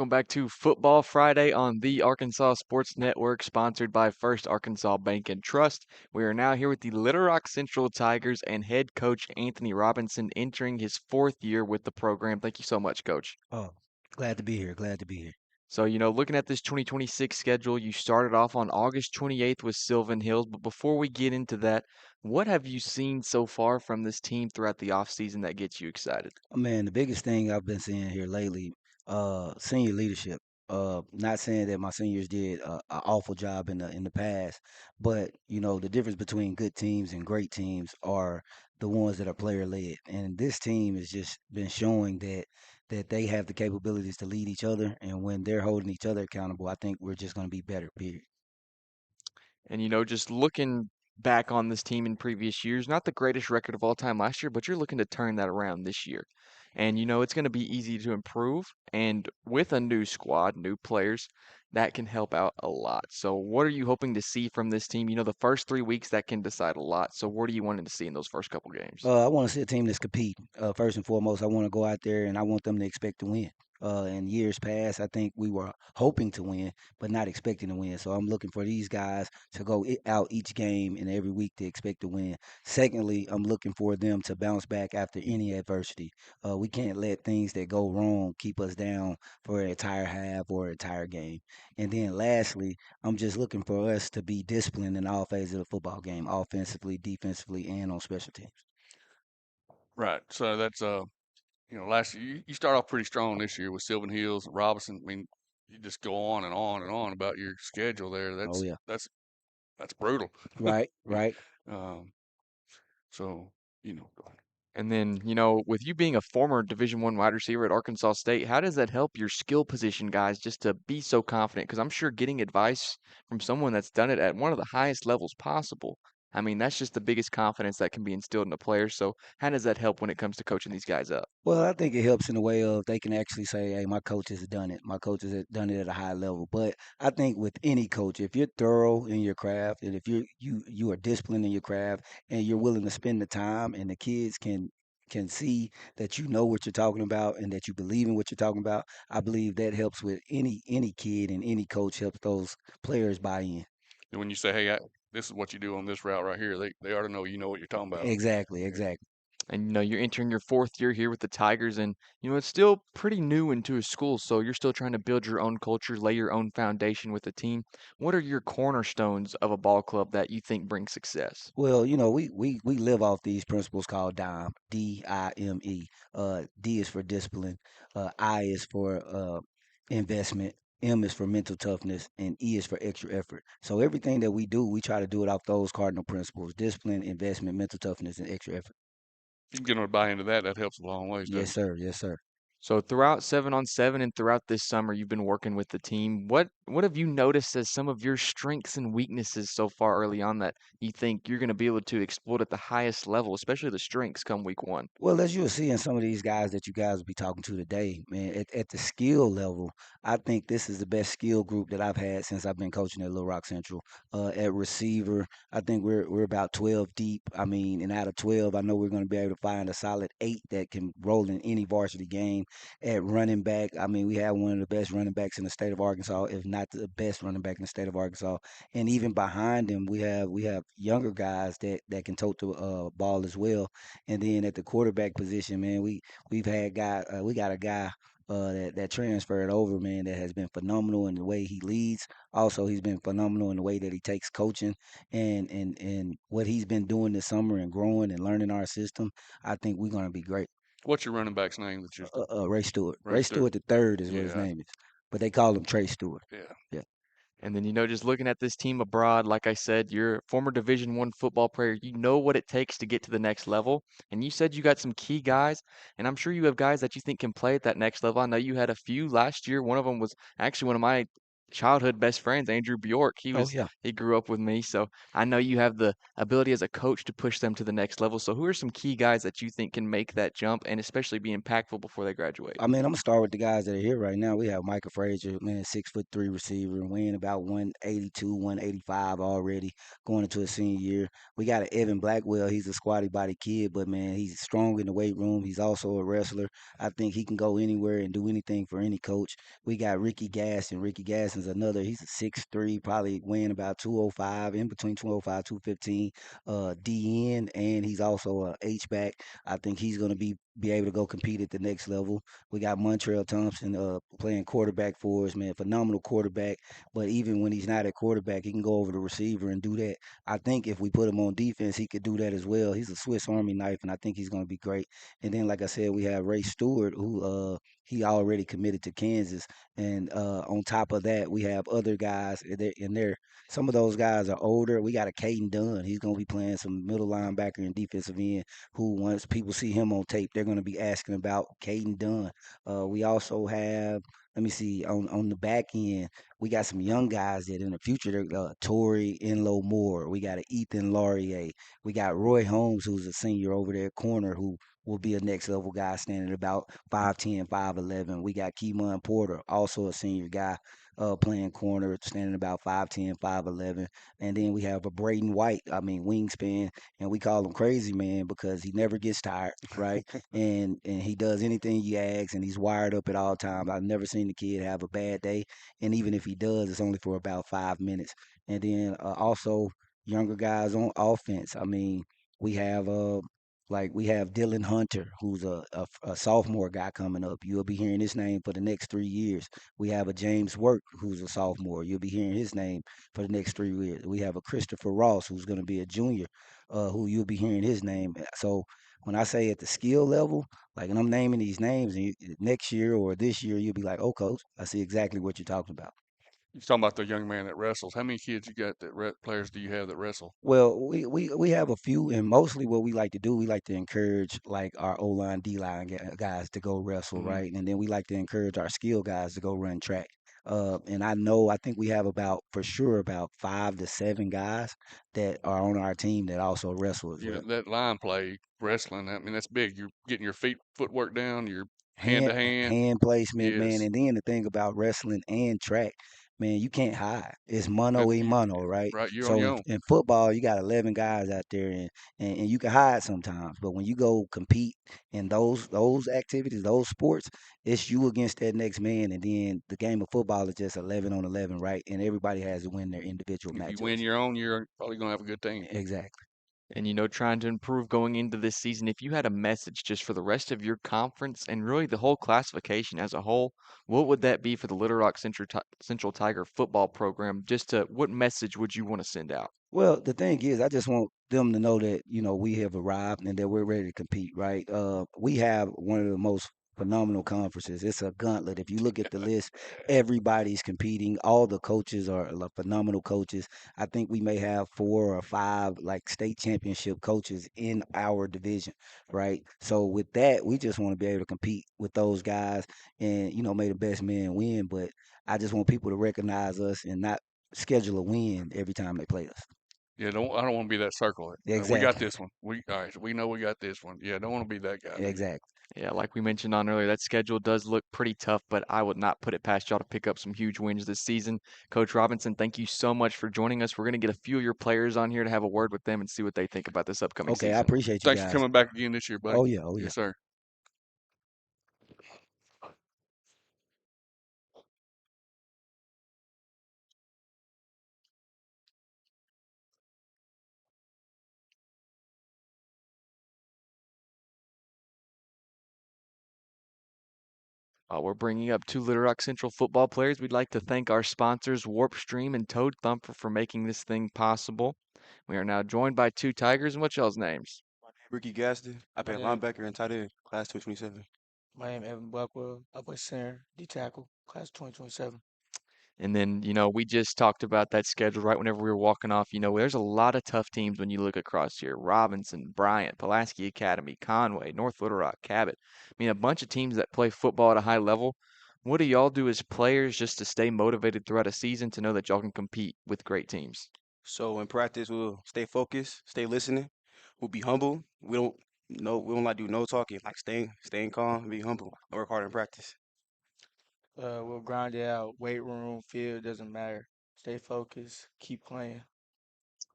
Welcome back to Football Friday on the Arkansas Sports Network, sponsored by First Arkansas Bank and Trust. We are now here with the Little Rock Central Tigers and head coach Anthony Robinson entering his fourth year with the program. Thank you so much, Coach. Oh, glad to be here. Glad to be here. So, looking at this 2026 schedule, you started off on August 28th with Sylvan Hills. But before we get into that, what have you seen so far from this team throughout the offseason that gets you excited? Man, the biggest thing I've been seeing here lately, senior leadership. Not saying that my seniors did an awful job in the past, but the difference between good teams and great teams are the ones that are player led. And this team has just been showing that they have the capabilities to lead each other, and when they're holding each other accountable, I think we're just going to be better. Period. And, just looking back on this team in previous years, not the greatest record of all time last year, but you're looking to turn that around this year. And, it's going to be easy to improve. And with a new squad, new players, that can help out a lot. So, what are you hoping to see from this team? The first 3 weeks that can decide a lot. So, what are you wanting to see in those first couple games? I want to see a team that's competing. First and foremost, I want to go out there and I want them to expect to win. In years past, I think we were hoping to win, but not expecting to win. So I'm looking for these guys to go out each game and every week to expect to win. Secondly, I'm looking for them to bounce back after any adversity. We can't let things that go wrong keep us down for an entire half or an entire game. And then lastly, I'm just looking for us to be disciplined in all phases of the football game, offensively, defensively, and on special teams. Right. So that's last year you start off pretty strong this year with Sylvan Hills, Robinson. I mean, you just go on and on and on about your schedule there. Oh That's yeah. that's that's brutal. Right, right. Um, so go ahead. And then, with you being a former Division One wide receiver at Arkansas State, how does that help your skill position guys just to be so confident? Because I'm sure getting advice from someone that's done it at one of the highest levels possible, I mean, that's just the biggest confidence that can be instilled in a player. So, how does that help when it comes to coaching these guys up? Well, I think it helps in the way of they can actually say, "Hey, my coach has done it. My coach has done it at a high level." But I think with any coach, if you're thorough in your craft, and if you are disciplined in your craft, and you're willing to spend the time, and the kids can see that you know what you're talking about and that you believe in what you're talking about, I believe that helps with any kid and any coach helps those players buy in. And when you say, "Hey, this is what you do on this route right here," they ought to know you know what you're talking about. Exactly, Yeah. exactly. And you're entering your fourth year here with the Tigers, and it's still pretty new into a school, so you're still trying to build your own culture, lay your own foundation with the team. What are your cornerstones of a ball club that you think bring success? Well, we live off these principles called DIME, DIME. D is for discipline, I is for investment, M is for mental toughness, and E is for extra effort. So everything that we do, we try to do it off those cardinal principles: discipline, investment, mental toughness, and extra effort. If you can get them to buy into that, that helps a long ways, Yes, doesn't it? sir. Yes, sir. So throughout 7-on-7 and throughout this summer, you've been working with the team. What have you noticed as some of your strengths and weaknesses so far early on that you think you're going to be able to exploit at the highest level, especially the strengths come week one? Well, as you'll see in some of these guys that you guys will be talking to today, man, at the skill level, I think this is the best skill group that I've had since I've been coaching at Little Rock Central. At receiver, I think we're about 12 deep. I mean, and out of 12, I know we're going to be able to find a solid eight that can roll in any varsity game. At running back, I mean, we have one of the best running backs in the state of Arkansas, if not the best running back in the state of Arkansas. And even behind them, we have younger guys that can tote the ball as well. And then at the quarterback position, man, we got a guy that transferred over, man, that has been phenomenal in the way he leads. Also, he's been phenomenal in the way that he takes coaching and what he's been doing this summer and growing and learning our system. I think we're gonna be great. What's your running back's name that you're Ray Stewart. Ray Ray Stewart? Stewart the third is what his Yeah, name is, but they call him Trey Stewart. yeah. Yeah. And then, just looking at this team abroad, like I said, you're a former Division One football player. You know what it takes to get to the next level. And you said you got some key guys, and I'm sure you have guys that you think can play at that next level. I know you had a few last year. One of them was actually one of my childhood best friends, Andrew Bjork. Oh yeah. He grew up with me, so I know you have the ability as a coach to push them to the next level. So who are some key guys that you think can make that jump and especially be impactful before they graduate? I mean, I'm gonna start with the guys that are here right now. We have Micah Frazier, man, 6'3" receiver, weighing about 182, 185 already, going into his senior year. We got an Evan Blackwell. He's a squatty body kid, but man, he's strong in the weight room. He's also a wrestler. I think he can go anywhere and do anything for any coach. We got Ricky Gaston. Ricky Gaston's another. He's a 6'3", probably weighing about 205, in between 205, 215. DN, and he's also a H back. I think he's gonna be able to go compete at the next level. We got Montrell Thompson playing quarterback for us, man. Phenomenal quarterback. But even when he's not at quarterback, he can go over the receiver and do that. I think if we put him on defense, he could do that as well. He's a Swiss Army knife, and I think he's going to be great. And then, like I said, we have Ray Stewart, who he already committed to Kansas. And on top of that, we have other guys in there. Some of those guys are older. We got a Caden Dunn. He's going to be playing some middle linebacker and defensive end. Who once people see him on tape, they're going to be asking about Caden Dunn. We also have, let me see, on the back end, we got some young guys that in the future, they're Torrey Enlow Moore. We got an Ethan Laurier. We got Roy Holmes, who's a senior over there at corner, who will be a next level guy standing about 5'10, 5'11. We got Keymon Porter, also a senior guy. Playing corner, standing about 5'10, 5'11. And then we have a Braden White, I mean, wingspan, and we call him Crazy Man because he never gets tired, right? And he does anything you ask, and he's wired up at all times. I've never seen the kid have a bad day, and even if he does, it's only for about 5 minutes. And then also younger guys on offense. I mean, we have we have Dylan Hunter, who's a sophomore guy coming up. You'll be hearing his name for the next 3 years. We have a James Work, who's a sophomore. You'll be hearing his name for the next 3 years. We have a Christopher Ross, who's going to be a junior, who you'll be hearing his name. So when I say at the skill level, like, and I'm naming these names, and next year or this year, you'll be like, "Oh, coach, I see exactly what you're talking about." You're talking about the young man that wrestles. How many kids you got players do you have that wrestle? Well, we have a few, and mostly what we like to do, we like to encourage like our O line, D line guys to go wrestle, Hmm. right? And then we like to encourage our skill guys to go run track. And I think we have about for sure about 5 to 7 guys that are on our team that also wrestle as You know, well. that line play, wrestling, I mean, that's big. You're getting your footwork down, your hand hand to hand. hand placement, man. Yes. And then the thing about wrestling and track, man, you can't hide. It's mano That's a you, mano, right? right. You're on So your own. in football, you got 11 guys out there, and you can hide sometimes. But when you go compete in those activities, those sports, it's you against that next man. And then the game of football is just 11 on 11, right? And everybody has to win their individual If you win matchups. your own, you're probably going to have a good team. Exactly. And trying to improve going into this season, if you had a message just for the rest of your conference and really the whole classification as a whole, what would that be for the Little Rock Central Tiger football program? Just to what message would you want to send out? Well, the thing is, I just want them to know that, we have arrived and that we're ready to compete, right? We have one of the most phenomenal conferences. It's a gauntlet. If you look at the list, everybody's competing. All the coaches are like phenomenal coaches. I think we may have 4 or 5 like state championship coaches in our division, right? So with that, we just want to be able to compete with those guys and, may the best man win. But I just want people to recognize us and not schedule a win every time they play us. Yeah, don't I don't want to be that circle. We got Exactly. this one. We all right. We know we got this one. Yeah, don't want to be that guy, do you? Exactly. Yeah, like we mentioned on earlier, that schedule does look pretty tough, but I would not put it past y'all to pick up some huge wins this season. Coach Robinson, thank you so much for joining us. We're going to get a few of your players on here to have a word with them and see what they think about this upcoming Okay, I season. appreciate you Thanks for guys. coming back again this year, buddy. Oh yeah, oh yeah. Yes, sir. We're bringing up two Little Rock Central football players. We'd like to thank our sponsors, Warp Stream and Toad Thumper, for making this thing possible. We are now joined by two Tigers, and what's y'all's names? Ricky Gaston. I My play name, linebacker and tight end, class 227. my name Evan Buckwell. I play center, D tackle, class 2027. And then, we just talked about that schedule right whenever we were walking off. There's a lot of tough teams when you look across here. Robinson, Bryant, Pulaski Academy, Conway, North Little Rock, Cabot. I mean, a bunch of teams that play football at a high level. What do y'all do as players just to stay motivated throughout a season to know that y'all can compete with great teams? So in practice, we'll stay focused, stay listening. We'll be humble. We don't like do no talking. Like staying calm, be humble, and work hard in practice. We'll grind it out. Weight room, field, doesn't matter. Stay focused. Keep playing.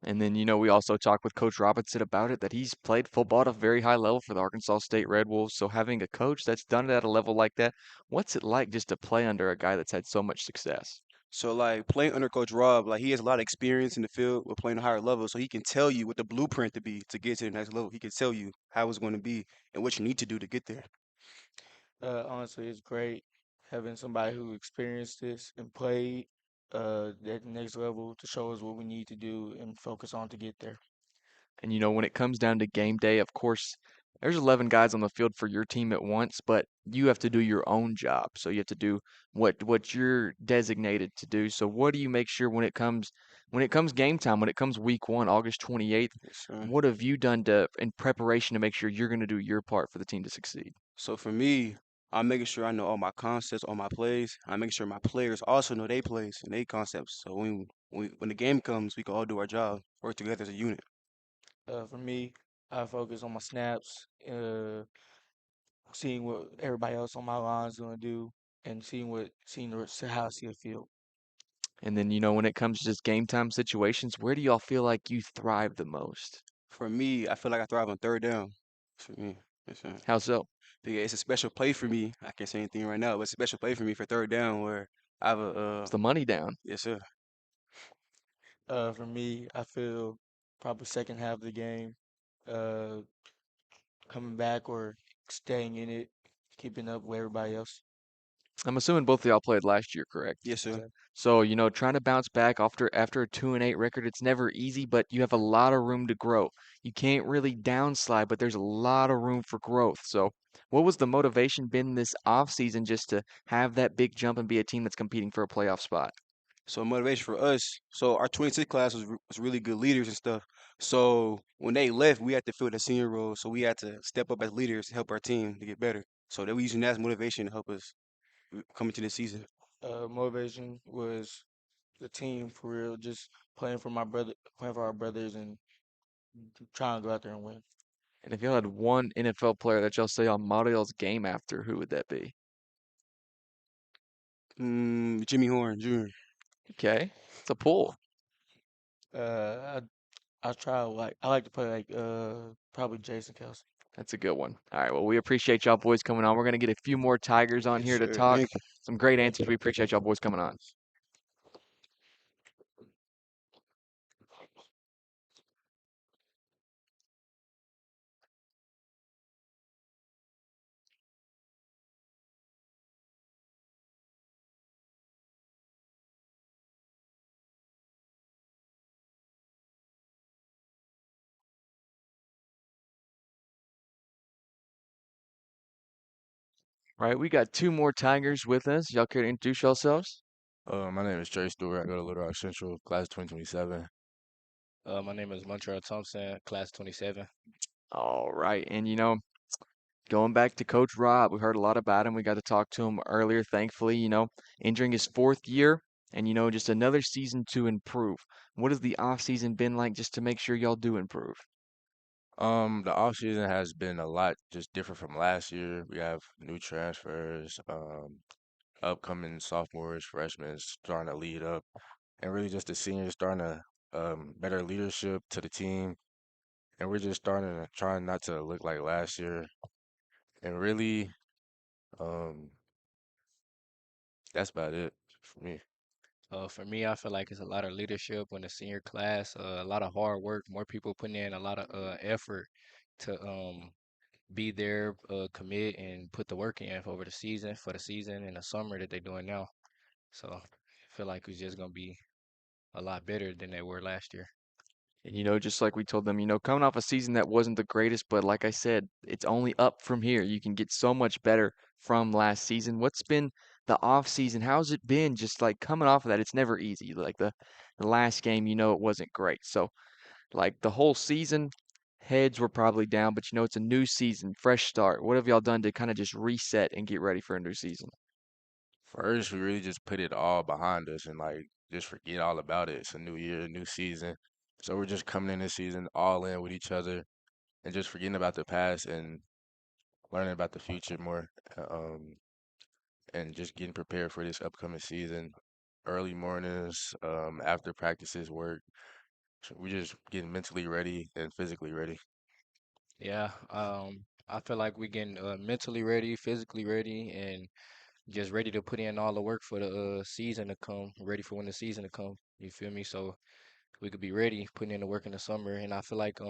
And then, we also talked with Coach Robinson about it that he's played football at a very high level for the Arkansas State Red Wolves. So having a coach that's done it at a level like that, what's it like just to play under a guy that's had so much success? So like playing under Coach Rob, like he has a lot of experience in the field with playing a higher level, so he can tell you what the blueprint to be to get to the next level. He can tell you how it's going to be and what you need to do to get there. Honestly, it's great having somebody who experienced this and played that next level to show us what we need to do and focus on to get there. And when it comes down to game day, of course, there's 11 guys on the field for your team at once, but you have to do your own job. So you have to do what you're designated to do. So what do you make sure when it comes game time, when it comes week 1, August 28th, Yes, sir. what have you done to in preparation to make sure you're going to do your part for the team to succeed? So for me, I'm making sure I know all my concepts, all my plays. I'm making sure my players also know their plays and their concepts. So when the game comes, we can all do our job, work together as a unit. For me, I focus on my snaps, seeing what everybody else on my line is going to do, and how I see the field. And then, when it comes to just game time situations, where do y'all feel like you thrive the most? For me, I feel like I thrive on third down. For me, yes, sir. How so? It's a special play for me. I can't say anything right now, but it's a special play for me for third down where I have a It's the money down. yes, sir. For me, I feel probably second half of the game, uh, coming back or staying in it, keeping up with everybody else. I'm assuming both of y'all played last year, correct? Yes, Yes, sir. sir. So, trying to bounce back after a 2-8 record, it's never easy, but you have a lot of room to grow. You can't really downslide, but there's a lot of room for growth. So, what was the motivation been this off season just to have that big jump and be a team that's competing for a playoff spot? So motivation for us. So our 26 class was really good leaders and stuff. So when they left, we had to fill the senior role. So we had to step up as leaders to help our team to get better. So they were using that as motivation to help us come into the season. Motivation was the team for real, just playing for our brothers, and trying to go out there and win. And if y'all had one NFL player that y'all say y'all model y'all's game after, who would that be? Jimmy Horn Jr. Okay, it's a pull. Uh, I like to play like probably Jason Kelsey. That's a good one. All right, well, we appreciate y'all boys coming on. We're gonna get a few more Tigers on Yes, here to sir. talk. Thank you. Some great answers. We appreciate y'all boys coming on. All right, we got two more Tigers with us. Y'all care to introduce yourselves? My name is Trey Stewart. I go to Little Rock Central, class 2027. My name is Montreal Thompson, class 27. All right, and going back to Coach Rob, we heard a lot about him. We got to talk to him earlier, thankfully, entering his fourth year and, just another season to improve. What has the off season been like just to make sure y'all do improve? The off season has been a lot just different from last year. We have new transfers, upcoming sophomores, freshmen starting to lead up, and really just the seniors starting to better leadership to the team. And we're just starting to trying not to look like last year. And really, um, that's about it for me. For me, I feel like it's a lot of leadership in the senior class, a lot of hard work, more people putting in a lot of effort to be there, commit, and put the work in over the season, for the season and the summer that they're doing now. So I feel like it's just gonna be a lot better than they were last year. And just like we told them, coming off a season that wasn't the greatest, but like I said, it's only up from here. You can get so much better from last season. What's been the off season? How's it been just like coming off of that? It's never easy. Like the last game, it wasn't great. So like the whole season, heads were probably down, but it's a new season, fresh start. What have y'all done to kind of just reset and get ready for a new season? First, we really just put it all behind us and like just forget all about it. It's a new year, new season. So we're just coming in this season all in with each other and just forgetting about the past and learning about the future more. Um, and just getting prepared for this upcoming season. Early mornings, after practices, work. So we just getting mentally ready and physically ready. Yeah, I feel like we getting mentally ready, physically ready, and just ready to put in all the work for the season to come. Ready for when the season to come. You feel me? So we could be ready, putting in the work in the summer. And I feel like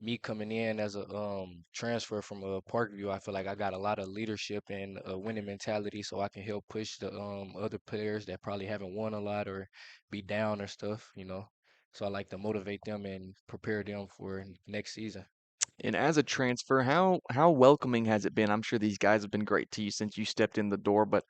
me coming in as a transfer from Parkview, I feel like I got a lot of leadership and a winning mentality, so I can help push the other players that probably haven't won a lot or be down or stuff, you know. So I like to motivate them and prepare them for next season. And as a transfer, how welcoming has it been? I'm sure these guys have been great to you since you stepped in the door, but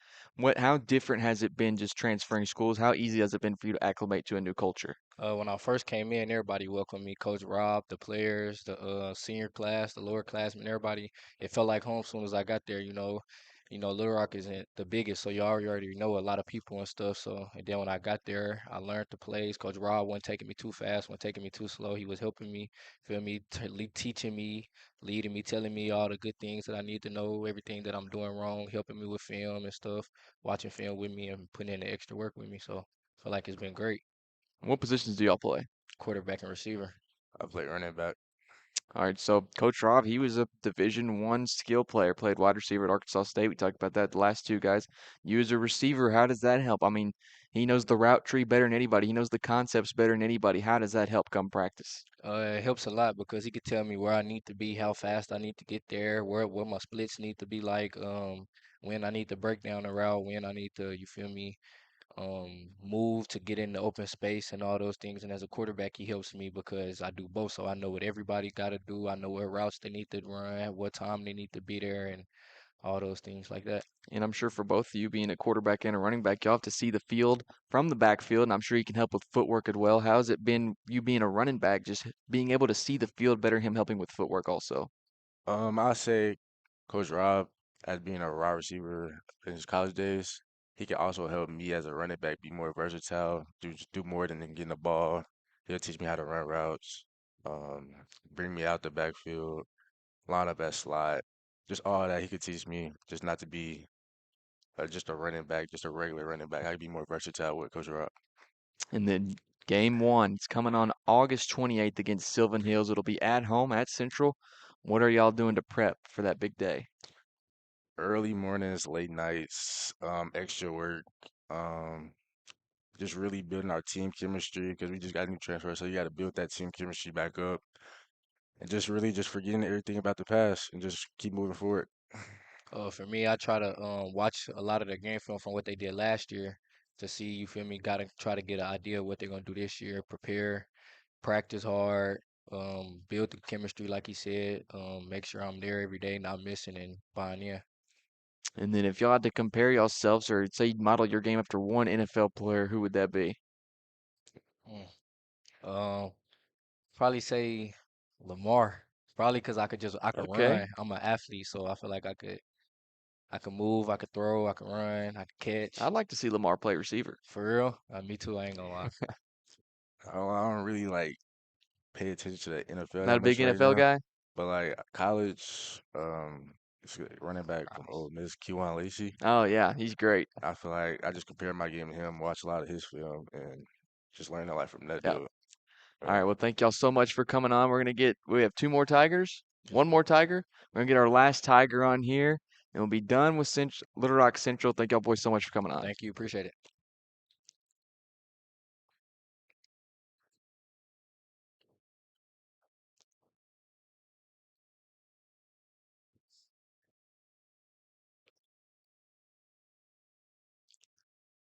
how different has it been just transferring schools? How easy has it been for you to acclimate to a new culture? When I first came in, everybody welcomed me. Coach Rob, the players, the senior class, the lower classmen, everybody. It felt like home as soon as I got there. Little Rock isn't the biggest, so you already know a lot of people and stuff. So, and then when I got there, I learned the plays. Coach Rob wasn't taking me too fast, wasn't taking me too slow. He was helping me, feel me, teaching me, leading me, telling me all the good things that I need to know, everything that I'm doing wrong, helping me with film and stuff, watching film with me and putting in the extra work with me. So, I feel like it's been great. What positions do y'all play? Quarterback and receiver. I play running back. All right, so Coach Rob, he was a Division I skill player, played wide receiver at Arkansas State. We talked about that the last two guys. You as a receiver, how does that help? I mean, he knows the route tree better than anybody. He knows the concepts better than anybody. How does that help come practice? It helps a lot because he could tell me where I need to be, how fast I need to get there, where my splits need to be like, when I need to break down the route, when I need to, you feel me, move to get in the open space and all those things. And as a quarterback, he helps me because I do both. So I know what everybody got to do. I know what routes they need to run, what time they need to be there, and all those things like that. And I'm sure for both of you, being a quarterback and a running back, y'all have to see the field from the backfield, and I'm sure he can help with footwork as well. How's it been, you being a running back, just being able to see the field better, him helping with footwork also? I say Coach Rob, as being a wide receiver in his college days, he can also help me as a running back be more versatile, do more than getting the ball. He'll teach me how to run routes, um, bring me out the backfield, line up at slot, just all that he could teach me, just not to be just a running back, just a regular running back. I could be more versatile with Coach Rob. And then game one, it's coming on August 28th against Sylvan Hills. It'll be at home at Central. What are y'all doing to prep for that big day? Early mornings, late nights, extra work, um, just really building our team chemistry because we just got new transfer, so you got to build that team chemistry back up, and just really just forgetting everything about the past and just keep moving forward. For me, I try to watch a lot of the game film from what they did last year to see, you feel me, gotta try to get an idea of what they're gonna do this year, prepare, practice hard, build the chemistry like he said, make sure I'm there every day, not missing and buying in. And then if y'all had to compare yourselves or say you'd model your game after one NFL player, who would that be? Mm. Um, Probably say Lamar. Probably because I could Okay. run. I'm an athlete, so I feel like I could move, I could throw, I could run, I could catch. I'd like to see Lamar play receiver. For real, me too. I ain't gonna lie. I don't really like pay attention to the NFL Not that a big much right NFL now, guy? but like college, it's a running back from Ole Miss, Q1 Lacey. Oh, yeah, he's great. I feel like I just compare my game to him, watch a lot of his film, and just learn a lot from that Yeah. dude. All Yeah. right. Well, thank y'all so much for coming on. We have two more Tigers, one more Tiger. We're going to get our last Tiger on here, and we'll be done with Little Rock Central. Thank y'all boys so much for coming on. Thank you, appreciate it.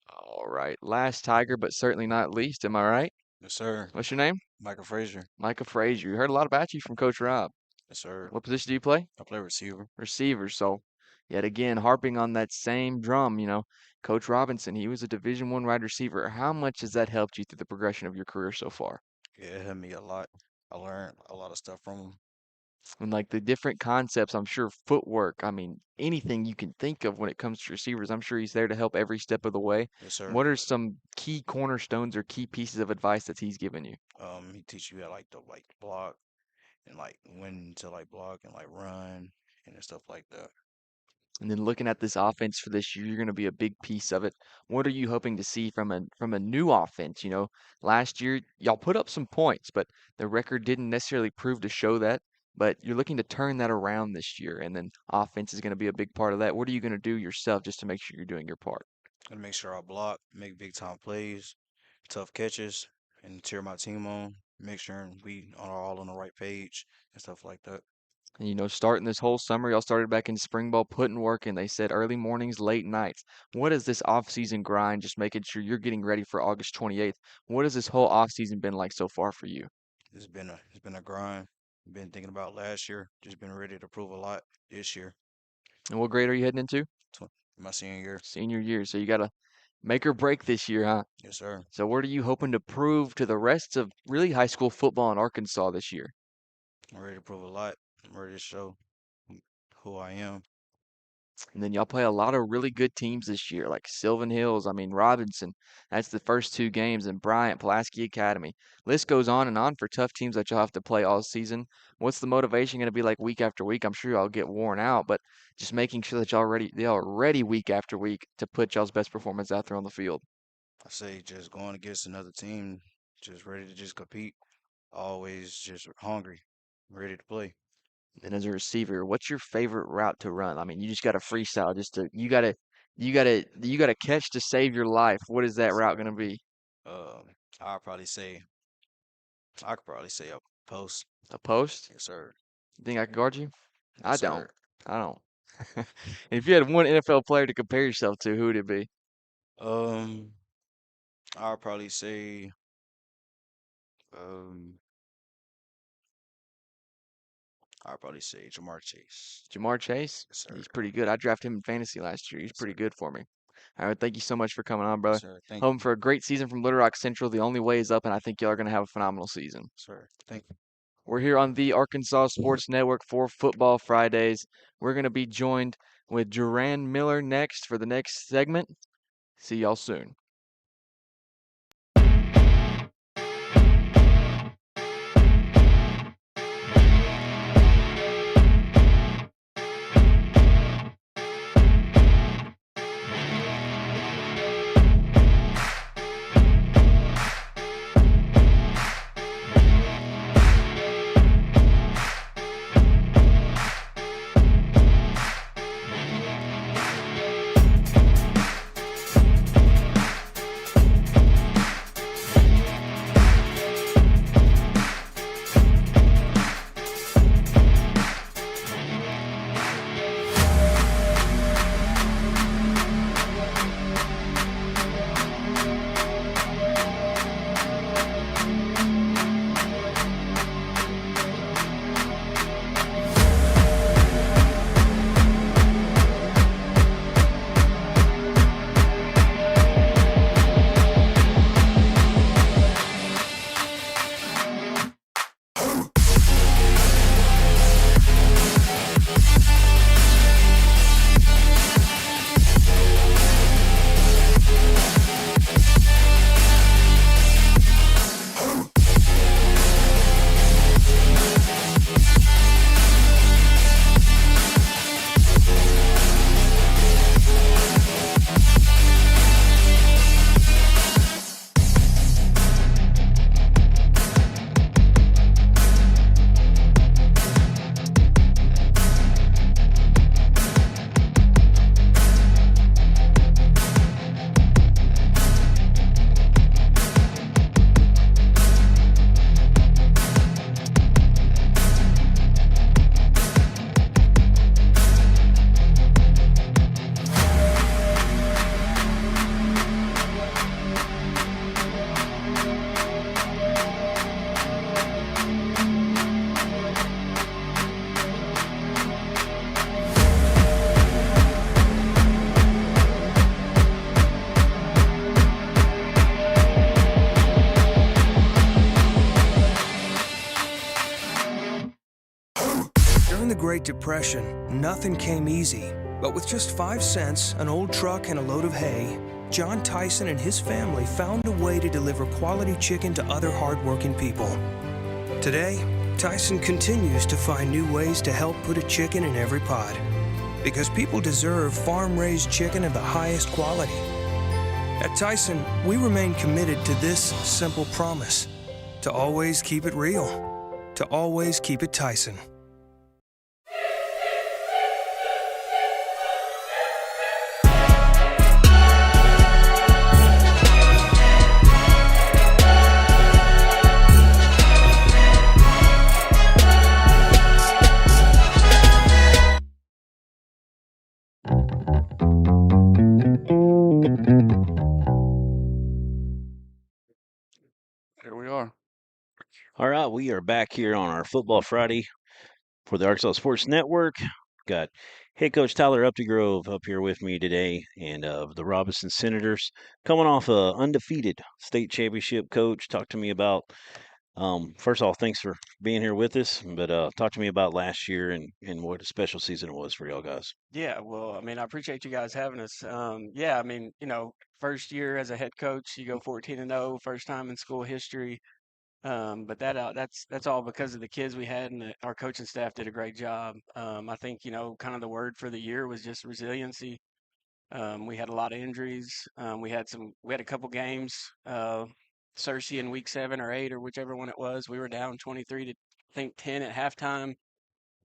All right. Last Tiger, but certainly not least. Am I right? Yes, sir. What's your name? Michael Frazier. Micah Frazier. You heard a lot about you from Coach Rob. Yes, sir. What position do you play? I play receiver. Receiver. So, yet again, harping on that same drum, Coach Robinson, he was a Division I wide receiver. How much has that helped you through the progression of your career so far? Yeah, it helped me a lot. I learned a lot of stuff from him. And like the different concepts, I'm sure footwork, I mean, anything you can think of when it comes to receivers, I'm sure he's there to help every step of the way. Yes, sir. What are some key cornerstones or key pieces of advice that he's given you? He teach you how like block and like when to like block and like run and stuff like that. And then looking at this offense for this year, you're going to be a big piece of it. What are you hoping to see from a new offense? You know, last year y'all put up some points, but the record didn't necessarily prove to show that. But you're looking to turn that around this year, and then offense is going to be a big part of that. What are you going to do yourself just to make sure you're doing your part? And make sure I block, make big time plays, tough catches, and cheer my team on. Make sure we are all on the right page and stuff like that. And starting this whole summer, y'all started back in spring ball, putting work in. They said early mornings, late nights. What is this off-season grind? Just making sure you're getting ready for August 28th. What has this whole off-season been like so far for you? It's been a grind. Been thinking about last year. Just been ready to prove a lot this year. And what grade are you heading into? Tw- My senior year. Senior year. So you got to make or break this year, huh? Yes, sir. So what are you hoping to prove to the rest of really high school football in Arkansas this year? I'm ready to prove a lot. I'm ready to show who I am. And then y'all play a lot of really good teams this year, like Sylvan Hills, I mean Robinson. That's the first two games, and Bryant, Pulaski Academy. List goes on and on for tough teams that you'll have to play all season. What's the motivation going to be like week after week? I'm sure y'all get worn out, but just making sure that y'all are ready week after week to put y'all's best performance out there on the field. I say just going against another team, just ready to just compete. Always just hungry, ready to play. And as a receiver, what's your favorite route to run? I mean, you just got to freestyle. You gotta catch to save your life. What is that route gonna be? Um, I'll probably say I could probably say a post. A post? Yes, sir. You think I can guard you? I Yes, don't. sir. I don't. If you had one NFL player to compare yourself to, who would it be? Um, I'll probably say um, I'll probably say Jamar Chase. Jamar Chase? Yes, sir. He's pretty good. I drafted him in fantasy last year. He's Yes, sir. pretty good for me. All right, thank you so much for coming on, Yes, brother. sir. Thank Hoping you, for a great season from Little Rock Central. The only way is up, and I think y'all are gonna have a phenomenal season. sir. Thank you. We're here on the Arkansas Sports Network for Football Fridays. We're going to be joined with Duran Miller next for the next segment. See y'all soon. Great Depression, nothing came easy. But with just 5 cents, an old truck, and a load of hay, John Tyson and his family found a way to deliver quality chicken to other hardworking people. Today, Tyson continues to find new ways to help put a chicken in every pot. Because people deserve farm-raised chicken of the highest quality. At Tyson, we remain committed to this simple promise: to always keep it real, to always keep it Tyson. Here we are. All right, we are back here on our Football Friday for the Arkansas Sports Network. Got head coach Tyler Updegrove up here with me today, and the Robinson Senators coming off a undefeated state championship. Coach, talk to me about. First of all, thanks for being here with us. But talk to me about last year and what a special season it was for y'all guys. Yeah, well, I mean, I appreciate you guys having us. Yeah, I mean, first year as a head coach, you go 14-0, first time in school history. But that's all because of the kids we had, and our coaching staff did a great job. I think kind of the word for the year was just resiliency. We had a lot of injuries. We had a couple games. Cersei in week 7 or 8 or whichever one it was, we were down 23 to I think 10 at halftime.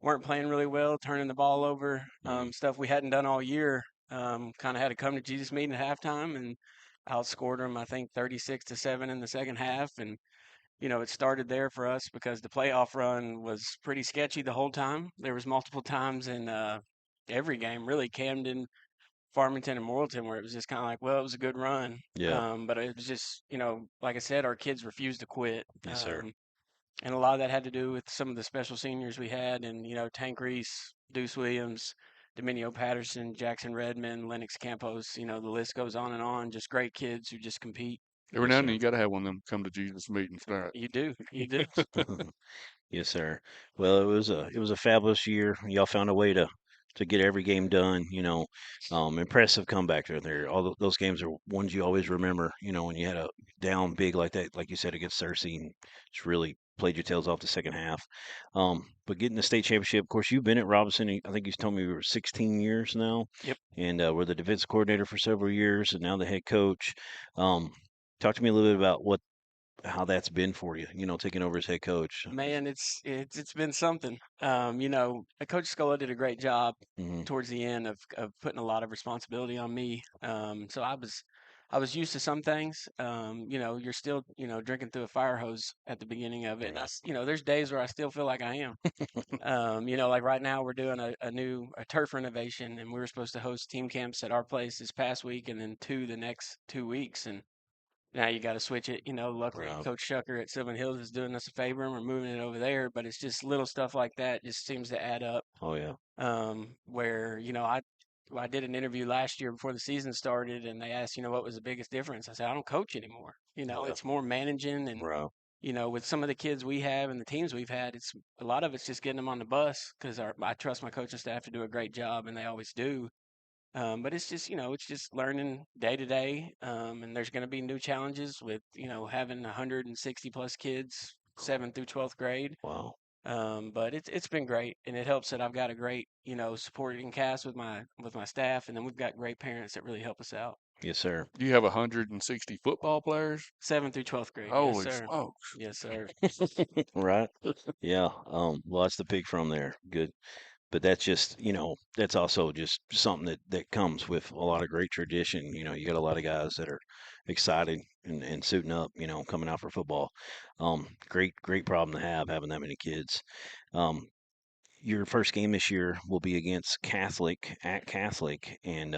Weren't playing really well, turning the ball over, stuff we hadn't done all year. Kind of had a come to Jesus meeting at halftime and outscored them, I think 36-7 in the second half. And it started there for us because the playoff run was pretty sketchy the whole time. There was multiple times in every game, really, Camden, Farmington, and Morrilton, where it was just kind of like, well, it was a good run. Yeah. But it was just, like I said, our kids refused to quit. Yes, sir. And a lot of that had to do with some of the special seniors we had, and Tank Reese, Deuce Williams, Dominio Patterson, Jackson Redmond, Lennox Campos. The list goes on and on. Just great kids who just compete. Every Yes, now and sir. then you got to have one of them come to Jesus meetings, right? You do, you do. Yes, sir. Well, it was a fabulous year. Y'all found a way to get every game done. Impressive comeback there. All those games are ones you always remember. When you had a down big like that, like you said against Cersei, and just really played your tails off the second half. But getting the state championship, of course, you've been at Robinson. I think you told me we were 16 years now, Yep. and we're the defensive coordinator for several years, and now the head coach. Talk to me a little bit about how that's been for you, taking over as head coach. Man, it's been something. Coach Scola did a great job Hmm. towards the end of putting a lot of responsibility on me. So I was used to some things. You're still drinking through a fire hose at the beginning of it. And there's days where I still feel like I am. Like right now we're doing a turf renovation, and we were supposed to host team camps at our place this past week, and then two the next 2 weeks, and now you got to switch it. Luckily, Right. Coach Shucker at Sylvan Hills is doing us a favor, and we're moving it over there. But it's just little stuff like that just seems to add up. Oh yeah. Where I did an interview last year before the season started, and they asked, what was the biggest difference? I said, I don't coach anymore. Yeah. It's more managing, and Right. with some of the kids we have and the teams we've had, it's a lot of it's just getting them on the bus because I trust my coaching staff to do a great job, and they always do. But it's just learning day to day. And there's going to be new challenges with, having 160 plus kids, 7th through 12th grade. Wow. But it's been great, and it helps that I've got a great, supporting cast with my staff, and then we've got great parents that really help us out. Yes, sir. You have 160 football players? 7th through 12th grade. Holy Yes, sir. smokes. Yes, sir. Right. Yeah. Well, that's the pig from there. Good. But that's just, that's also just something that comes with a lot of great tradition. You got a lot of guys that are excited and suiting up, coming out for football. Great problem to have having that many kids. Your first game this year will be against Catholic at Catholic. And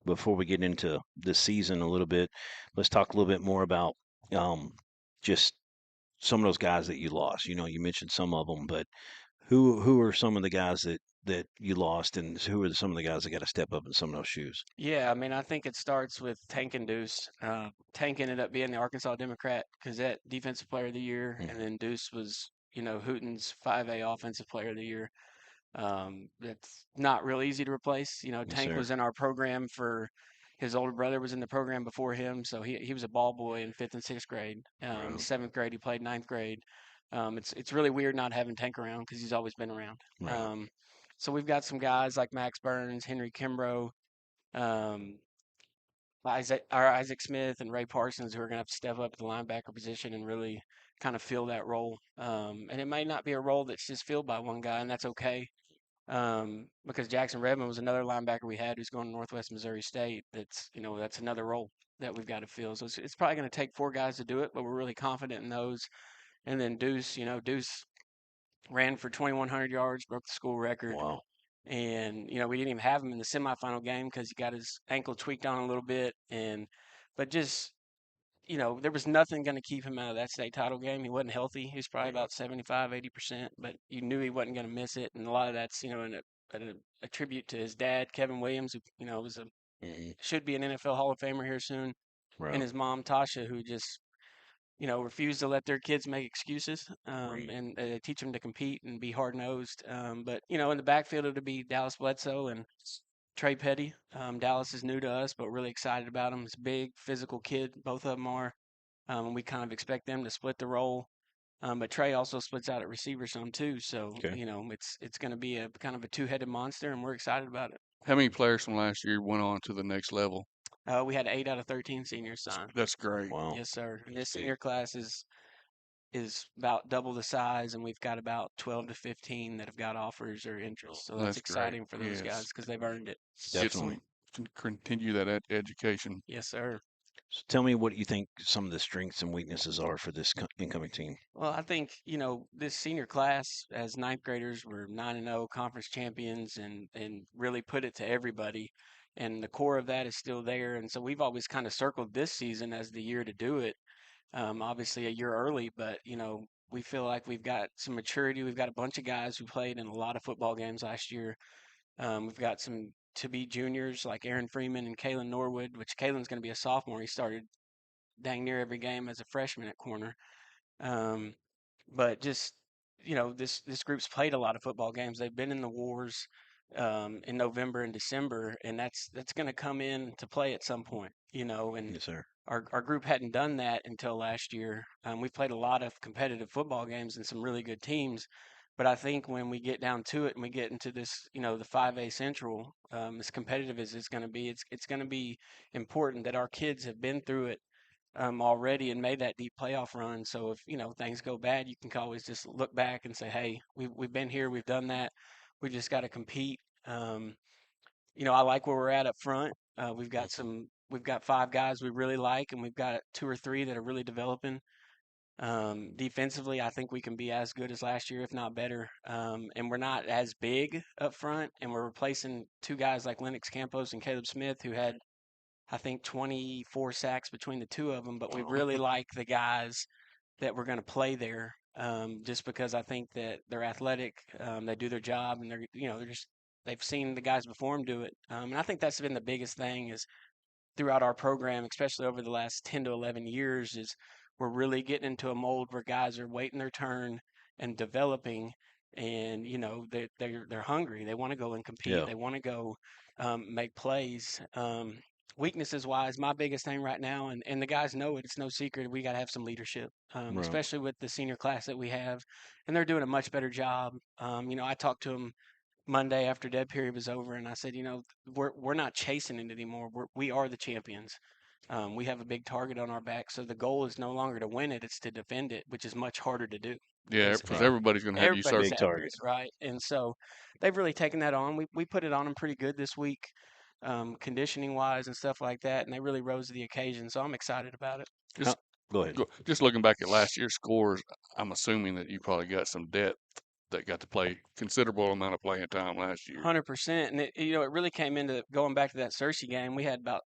before we get into the season a little bit, let's talk a little bit more about just some of those guys that you lost. You mentioned some of them, but who are some of the guys that you lost, and who are some of the guys that got to step up in some of those shoes? Yeah, I mean, I think it starts with Tank and Deuce. Tank ended up being the Arkansas Democrat Gazette Defensive Player of the Year, and then Deuce was, Hooten's 5A Offensive Player of the Year. That's not real easy to replace. You know, Yes, Tank sir. was in our program for his older brother was in the program before him, so he was a ball boy in fifth and sixth grade. Right. Seventh grade he played ninth grade. It's really weird not having Tank around because he's always been around. Right. So we've got some guys like Max Burns, Henry Kimbrough, um, Isaac Smith, and Ray Parsons who are going to have to step up at the linebacker position and really kind of fill that role. And it may not be a role that's just filled by one guy, and that's okay. Because Jackson Redmond was another linebacker we had who's going to Northwest Missouri State. That's another role that we've got to fill. So it's probably going to take 4 guys to do it, but we're really confident in those. And then Deuce ran for 2,100 yards, broke the school record. Wow. And we didn't even have him in the semifinal game because he got his ankle tweaked on a little bit. But just there was nothing going to keep him out of that state title game. He wasn't healthy. He was probably about 75, 80%, but you knew he wasn't going to miss it. And a lot of that's, a tribute to his dad, Kevin Williams, who, Hmm. should be an NFL Hall of Famer here soon. And Right. his mom, Tasha, who just, refuse to let their kids make excuses, and teach them to compete and be hard nosed. But in the backfield it'll be Dallas Bledsoe and Trey Petty. Dallas is new to us, but we're really excited about him. He's a big, physical kid. Both of them are. And we kind of expect them to split the role. But Trey also splits out at receiver some too. So Okay. it's going to be a kind of a two-headed monster, and we're excited about it. How many players from last year went on to the next level? We had 8 out of 13 seniors sign. That's great. Wow. Yes, sir. And this Big. senior class is about double the size, and we've got about 12 to 15 that have got offers or interest. So that's That's great. exciting for those guys Yes. because they've earned it. Get Definitely. some continue that education. Yes, sir. So tell me what you think some of the strengths and weaknesses are for this incoming team. Well, I think, this senior class as ninth graders were 9-0 conference champions and really put it to everybody. And the core of that is still there. And so we've always kind of circled this season as the year to do it. Obviously a year early, but we feel like we've got some maturity. We've got a bunch of guys who played in a lot of football games last year. We've got some to be juniors like Aaron Freeman and Kalen Norwood, which Kalen's going to be a sophomore. He started dang near every game as a freshman at corner. Um, but just this group's played a lot of football games. They've been in the wars in November and December, and that's going to come in to play at some point. And Yes, sir. our group hadn't done that until last year. We've played a lot of competitive football games and some really good teams. But I think when we get down to it and we get into this, the 5A Central, as competitive as it's going to be, it's going to be important that our kids have been through it already and made that deep playoff run. So if things go bad, you can always just look back and say, "Hey, we've been here, we've done that. We just got to compete." I like where we're at up front. We've got 5 guys we really like, and we've got 2 or 3 that are really developing. Defensively, I think we can be as good as last year, if not better. And we're not as big up front, and we're replacing 2 guys like Lennox Campos and Caleb Smith, who had, I think, 24 sacks between the 2 of them. But we really like the guys that we're going to play there, just because I think that they're athletic, they do their job, and they've seen the guys before them do it. And I think that's been the biggest thing is throughout our program, especially over the last 10 to 11 years, is we're really getting into a mold where guys are waiting their turn and developing, and they're hungry. They want to go and compete. Yeah. They want to go make plays. Weaknesses wise, my biggest thing right now, and the guys know it. It's no secret. We got to have some leadership, Right. especially with the senior class that we have, and they're doing a much better job. I talked to them Monday after dead period was over, and I said, we're not chasing it anymore. We are the champions. We have a big target on our back, so the goal is no longer to win it; it's to defend it, which is much harder to do Yeah, because because Right. everybody's going to have you everybody's Big circled. target. after it, right? And so they've really taken that on. We put it on them pretty good this week, conditioning wise and stuff like that, and they really rose to the occasion. So I'm excited about it. Just Go ahead. just looking back at last year's scores, I'm assuming that you probably got some depth that got to play considerable amount of playing time last year. 100%, and it really came into going back to that Cersei game. We had about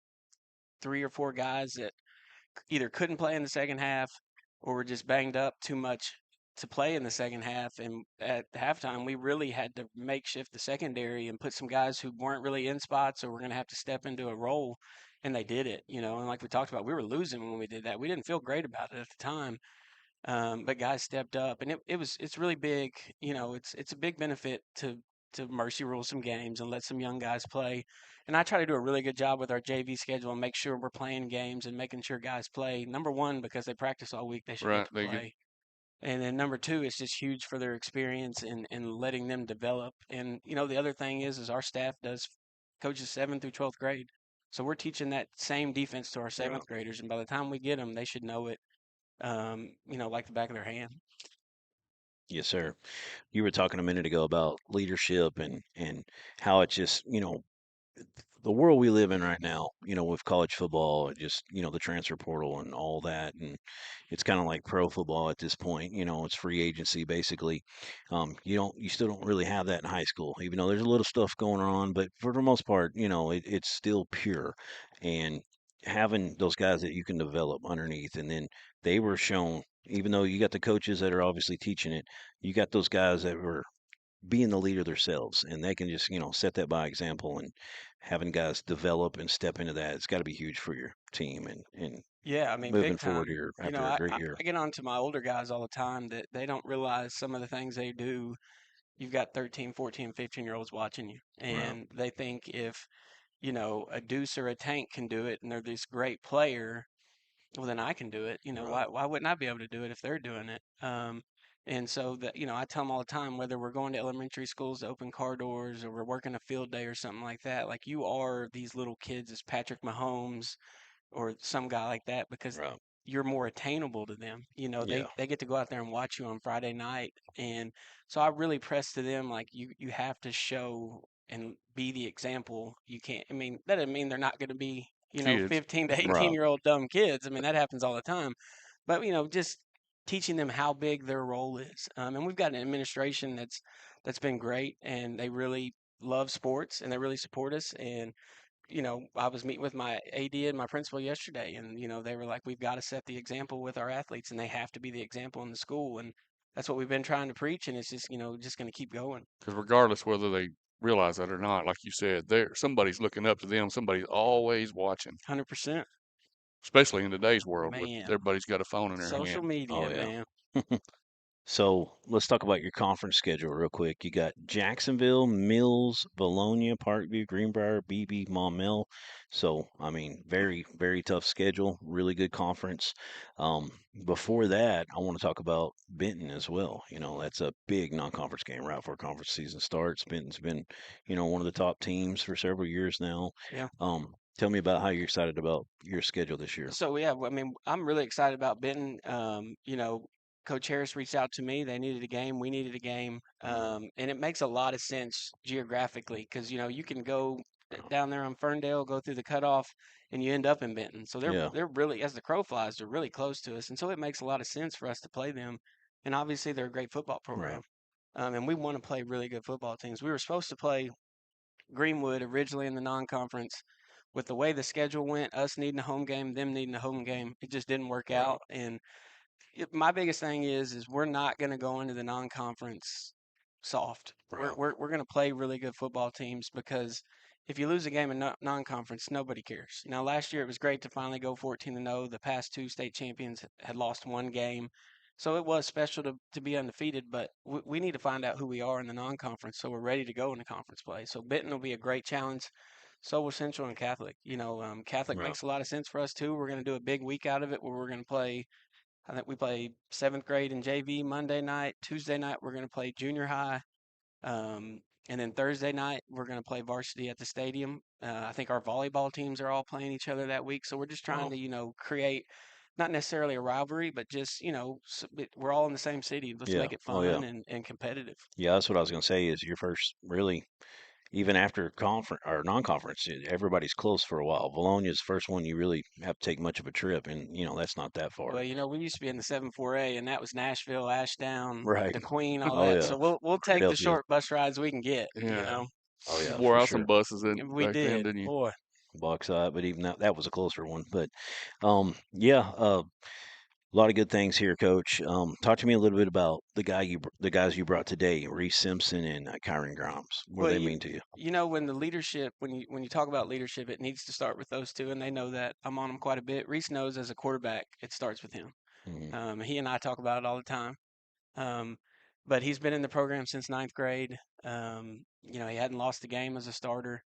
3 or 4 guys that either couldn't play in the second half or were just banged up too much to play in the second half. And at halftime, we really had to makeshift the secondary and put some guys who weren't really in spots or were going to have to step into a role. And they did it, And like we talked about, we were losing when we did that. We didn't feel great about it at the time, but guys stepped up, and it's really big. It's a big benefit to to mercy rule some games and let some young guys play. And I try to do a really good job with our JV schedule and make sure we're playing games and making sure guys play. Number one, because they practice all week, they should get Right. to They get play. And then number two, it's just huge for their experience and letting them develop. And the other thing is our staff does coaches 7th through 12th grade, so we're teaching that same defense to our Right. 7th graders, and by the time we get them, they should know it, like the back of their hand. Yes, sir. You were talking a minute ago about leadership and how it just, the world we live in right now, with college football, and just, the transfer portal and all that. And it's kind of like pro football at this point, it's free agency basically. You still don't really have that in high school, even though there's a little stuff going on, but for the most part, it's still pure. And having those guys that you can develop underneath, and then they were shown, even though you got the coaches that are obviously teaching it, you got those guys that were being the leader themselves, and they can just set that by example. And having guys develop and step into that, it's got to be huge for your team and Yeah, I mean, moving big forward time. here after a great year. I get on to my older guys all the time that they don't realize some of the things they do. You've got 13, 14, 15-year-olds watching you, Right. and they think if a Deuce or a Tank can do it, and they're this great player, well, then I can do it. Right. Why wouldn't I be able to do it if they're doing it? And so that, I tell them all the time, whether we're going to elementary schools to open car doors or we're working a field day or something like that, like you are these little kids as Patrick Mahomes or some guy like that because Right. you're more attainable to them. Yeah. They get to go out there and watch you on Friday night. And so I really press to them like you have to show and be the example. You can't, I mean, that doesn't mean they're not going to be, kids. 15 to Right. 18-year-old dumb kids. I mean, that happens all the time. But, just teaching them how big their role is. And we've got an administration that's been great, and they really love sports and they really support us. And I was meeting with my AD and my principal yesterday, and they were like, "We've got to set the example with our athletes, and they have to be the example in the school." And that's what we've been trying to preach, and it's just just going to keep going. Because regardless whether they realize that or not, like you said, somebody's looking up to them. Somebody's always watching, 100%, especially in today's world with man. everybody's got a phone in their Social hand. Oh media, yeah. man. So let's talk about your conference schedule real quick. You got Jacksonville, Mills, Bologna, Parkview, Greenbrier, BB, Maumelle. So I mean, very, very tough schedule. Really good conference. Um, Before that, I want to talk about Benton as well. That's a big non-conference game right before conference season starts. Benton's been, one of the top teams for several years now. Yeah. Tell me about how you're excited about your schedule this year. So yeah, I mean, I'm really excited about Benton. Coach Harris reached out to me. They needed a game. We needed a game. And it makes a lot of sense geographically because you can go down there on Ferndale, go through the cutoff, and you end up in Benton. So Yeah. they're really, as the crow flies, they're really close to us, and so it makes a lot of sense for us to play them. And obviously, they're a great football Right. program. And we want to play really good football teams. We were supposed to play Greenwood originally in the non-conference. With the way the schedule went, us needing a home game, them needing a home game, it just didn't work Right. out. And my biggest thing is we're not going to go into the non-conference soft. Right. We're going to play really good football teams because if you lose a game in non-conference, nobody cares. Now, last year it was great to finally go 14-0. The past two state champions had lost one game, so it was special to be undefeated. But we need to find out who we are in the non-conference, so we're ready to go into conference play. So Benton will be a great challenge. So will Central and Catholic. Catholic Right. makes a lot of sense for us too. We're going to do a big week out of it where we're going to play. I think we play 7th grade in JV Monday night. Tuesday night we're going to play junior high, and then Thursday night we're going to play varsity at the stadium. I think our volleyball teams are all playing each other that week, so we're just trying Wow. to create not necessarily a rivalry, but just we're all in the same city. Let's Yeah. make it Oh yeah. fun and competitive. Yeah, that's what I was going to say is your first really, even after conference or non-conference, everybody's close for a while. Bologna's the first one you really have to take much of a trip, and that's not that far. Well, we used to be in the 7-4A, and that was Nashville, Ashdown, Right. DeQueen, all Oh that. yeah. So we'll take the Philadelphia. short bus rides we can get. Yeah, Oh you yeah, wore for out some sure. buses in We back then, did, didn't you? boy. Bauxite, but even that was a closer one. But yeah, a lot of good things here, Coach. Talk to me a little bit about the guys you brought today, Reese Simpson and Kyron Grimes. What do Well, they mean to you? when the leadership, when you talk about leadership, it needs to start with those two, and they know that. I'm on them quite a bit. Reese knows as a quarterback, it starts with him. Hmm. He and I talk about it all the time. Um, but he's been in the program since ninth grade. He hadn't lost a game as a starter,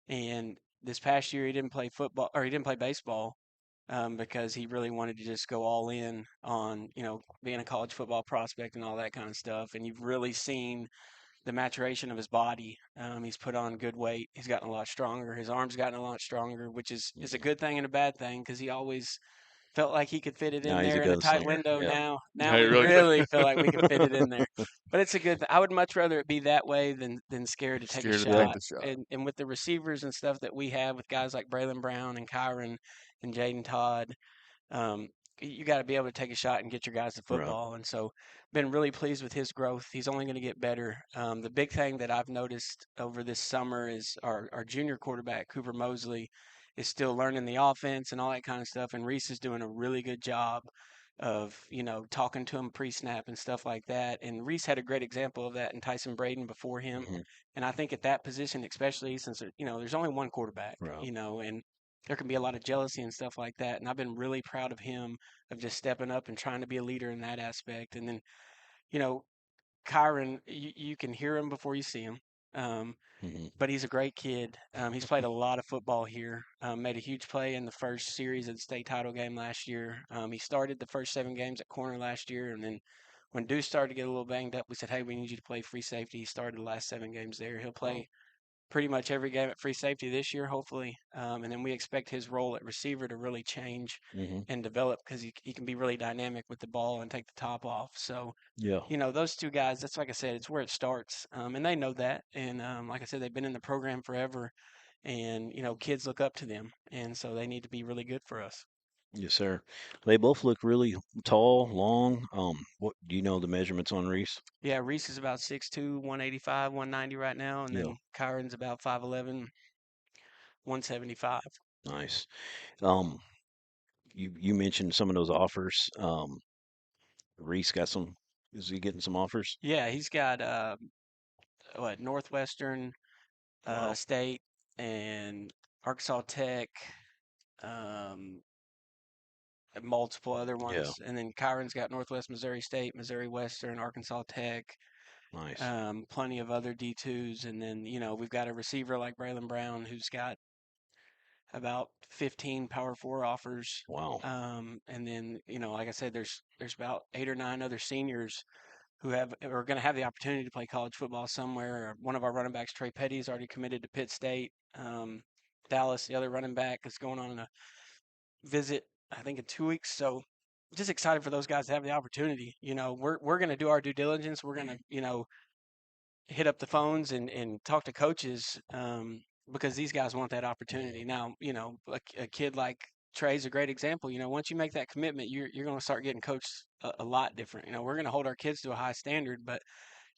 and this past year he didn't play football or he didn't play baseball because he really wanted to just go all in on being a college football prospect and all that kind of stuff. And you've really seen the maturation of his body. He's put on good weight. He's gotten a lot stronger. His arms gotten a lot stronger, which is a good thing and a bad thing because he always felt like he could fit it Now in he's a there in a tight gunslinger. window. Yeah. Now Hey, we really? really feel like we can fit it in there. But it's a good. I would much rather it be that way than scared to take a Scared to take shot. the shot. And with the receivers and stuff that we have with guys like Braylon Brown and Kyron and Jaden Todd, um, you got to be able to take a shot and get your guys the Right. football. And so, been really pleased with his growth. He's only going to get better. The big thing that I've noticed over this summer is our junior quarterback, Cooper Mosley, is still learning the offense and all that kind of stuff. And Reese is doing a really good job of, talking to him pre-snap and stuff like that. And Reese had a great example of that in Tyson Braden before him. Hmm. And I think at that position, especially since, there's only one quarterback, Right. and there can be a lot of jealousy and stuff like that. And I've been really proud of him of just stepping up and trying to be a leader in that aspect. And then, you know, Kyron, you can hear him before you see him. Um, Hmm. but he's a great kid. He's played a lot of football here. Made a huge play in the first series of the state title game last year. He started the first 7 games at corner last year, and then when Deuce started to get a little banged up, we said, "Hey, we need you to play free safety." He started the last 7 games there. He'll play pretty much every game at free safety this year, hopefully. And then we expect his role at receiver to really change Hmm. and develop because he can be really dynamic with the ball and take the top off. So, Yeah. those two guys, that's like I said, it's where it starts. And they know that. And like I said, they've been in the program forever. And, kids look up to them. And so they need to be really good for us. Yes, sir. They both look really tall, long. What do you know the measurements on Reese? Yeah, Reese is about 6'2", 185, 190 right now. And Yeah. then Kyron's about 5'11", 175. Nice. Um, you mentioned some of those offers. Reese got some. Is he getting some offers? Yeah, he's got Northwestern Wow. State and Arkansas Tech, um, and multiple other Yeah. ones, and then Kyron's got Northwest Missouri State, Missouri Western, Arkansas Tech, Nice. plenty of other D2s, and then we've got a receiver like Braylon Brown who's got about 15 Power Four offers. Wow. And then like I said, there's about 8 or 9 other seniors who are going to have the opportunity to play college football somewhere. One of our running backs, Trey Petty, is already committed to Pitt State. Dallas, the other running back, is going on a visit, I think, in 2 weeks. So just excited for those guys to have the opportunity. We're going to do our due diligence. We're going to hit up the phones and talk to coaches because these guys want that opportunity. Now, a kid like Trey's a great example. Once you make that commitment, you're going to start getting coached a lot different. We're going to hold our kids to a high standard, but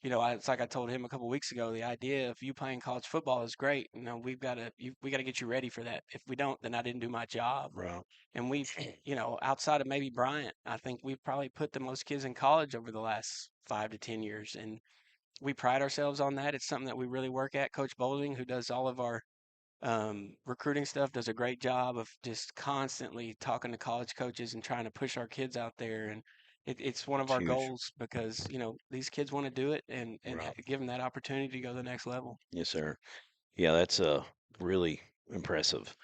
it's like I told him a couple weeks ago. The idea of you playing college football is great. We got to get you ready for that. If we don't, then I didn't do my job. Right. And we've, outside of maybe Bryant, I think we've probably put the most kids in college over the last 5 to 10 years, and we pride ourselves on that. It's something that we really work at. Coach Boulding, who does all of our recruiting stuff, does a great job of just constantly talking to college coaches and trying to push our kids out there. And it's one of It's our huge. goals because these kids want to do it and Right. give them that opportunity to go to the next level. Yes, sir. Yeah, that's really impressive.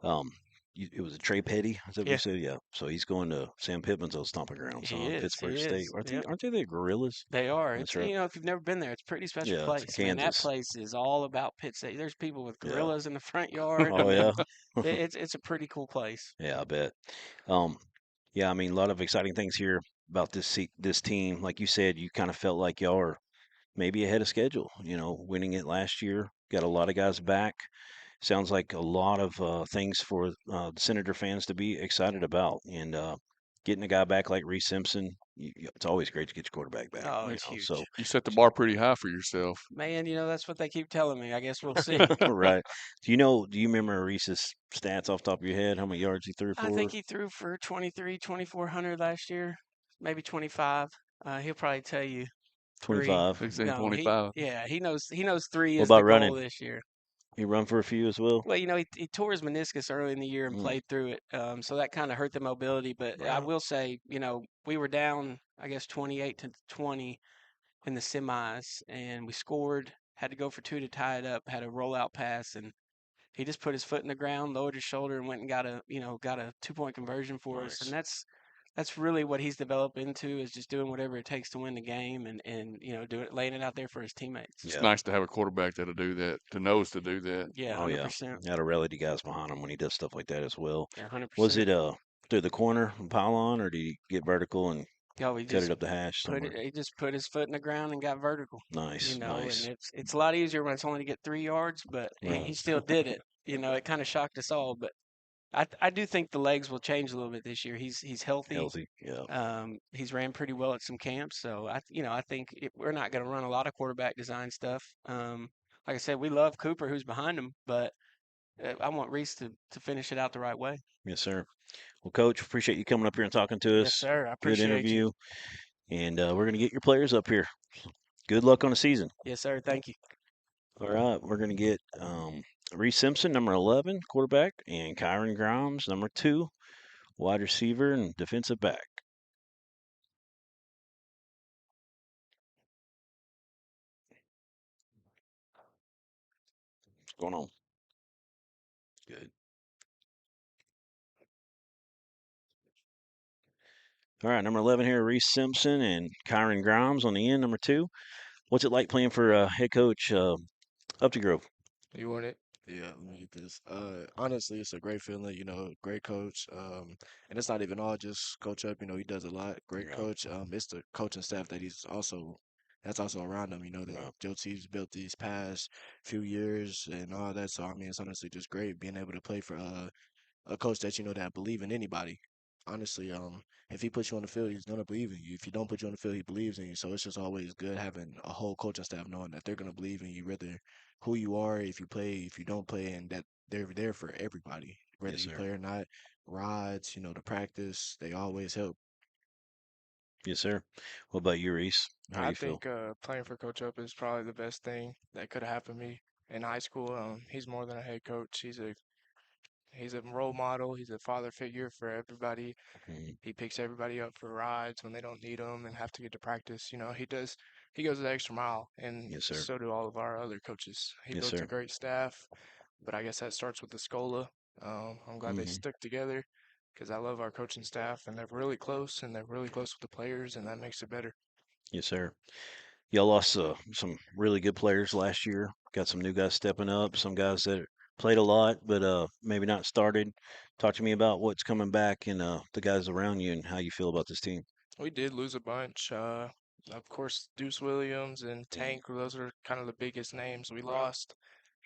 Um, it was a Trey Petty. Is that what you Yeah, said? Yeah. So he's going to Sam Pittman's old stomping grounds, he huh? is. He Pittsburgh State. is. Aren't they? Yep, Aren't they the Gorillas? they are. That's It's right. if you've never been there, it's a pretty special Yeah, it's in place, man. That Kansas. place is all about Pitt State. There's people with Yeah. gorillas in the front yard. I Oh yeah. mean, it's a pretty cool place. Yeah, I bet. Um, yeah, I mean, a lot of exciting things here about this team. Like you said, you kind of felt like y'all are maybe ahead of schedule. Winning it last year, got a lot of guys back. Sounds like a lot of things for the Senator fans to be excited about, and getting a guy back like Reese Simpson. It's always great to get your quarterback back. Oh, it's huge. So You set the bar pretty high for yourself. Man, that's what they keep telling me. I guess we'll see. right. Do you remember Reese's stats off the top of your head? How many yards he threw I for? think he threw for 23, 2,400 last year, maybe 25. He'll probably tell you three. 25. 16, No, 25. he knows three What is the about goal running? this year. He run for a few as well. Well, he tore his meniscus early in the year and Mm, played through it, so that kind of hurt the mobility. But I right. will say, we were down, I guess, 28-20, in the semis, and we scored. Had to go for two to tie it up. Had a rollout pass, and he just put his foot in the ground, lowered his shoulder, and went and got a 2 point conversion for us. And Nice. that's really what he's developed into, is just doing whatever it takes to win the game, and doing it, laying it out there for his teammates. It's Yeah. nice to have a quarterback that'll do that, to knows to do that. Yeah, Oh hundred yeah. percent. Got to rally the guys behind him when he does stuff like that as well. Yeah, hundred Was percent. it through the corner and pylon, or did he get vertical and Yo, cut it up the hash somewhere? he just put his foot in the ground and got vertical. Nice, And nice. it's a lot easier when it's only to get 3 yards, but he Right. still did it. It kind of shocked us all, but I do think the legs will change a little bit this year. He's healthy. Healthy. Yeah. He's ran pretty well at some camps, so I think we're not going to run a lot of quarterback design stuff. Like I said, we love Cooper, who's behind him, but I want Reese to finish it out the right way. Yes, sir. Well, Coach, appreciate you coming up here and talking to Yes, us. sir. I Good appreciate you. interview. And we're going to get your players up here. Good luck on the season. Yes, sir. Thank you. All right. We're going to get Reese Simpson, number 11, quarterback, and Kyron Grimes, number 2, wide receiver and defensive back. What's going on? Good. All right. Number 11 here, Reese Simpson and Kyron Grimes on the end, number 2. What's it like playing for head coach Updegrove? You want it? Yeah, let me get this. Honestly, it's a great feeling, great coach. And it's not even all just Coach Up, he does a lot. Great Yeah. coach. It's the coaching staff that's also around him, that Yeah. Joe T's built these past few years and all that. So I mean, it's honestly just great being able to play for a coach that that believe in anybody. Honestly, if he puts you on the field, he's gonna believe in you. If he don't put you on the field, he believes in you. So it's just always good having a whole coaching staff knowing that they're gonna believe in you, whether who you are, if you play, if you don't play, and that they're there for everybody, whether Yes, you sir. play or not. Rides, the practice, they always help. Yes, sir. What about you, Reese? How I you feel? think playing for Coach Up is probably the best thing that could have happened to me in high school. He's more than a head coach. He's a role model. He's a father figure for everybody. Mhm. He picks everybody up for rides when they don't need them and have to get to practice. He does. He goes the extra mile, and Yes, sir. so do all of our other coaches. He Yes, built a sir. great staff, but I guess that starts with the Scola. I'm glad they Hmm. stuck together because I love our coaching staff, and they're really close, and they're really close with the players, and that makes it better. Yes, sir. Y'all lost some really good players last year. Got some new guys stepping up. Some guys that played a lot, but maybe not started. Talk to me about what's coming back and the guys around you and how you feel about this team. We did lose a bunch. Of course, Deuce Williams and Mhm. Tank, those are kind of the biggest names we lost.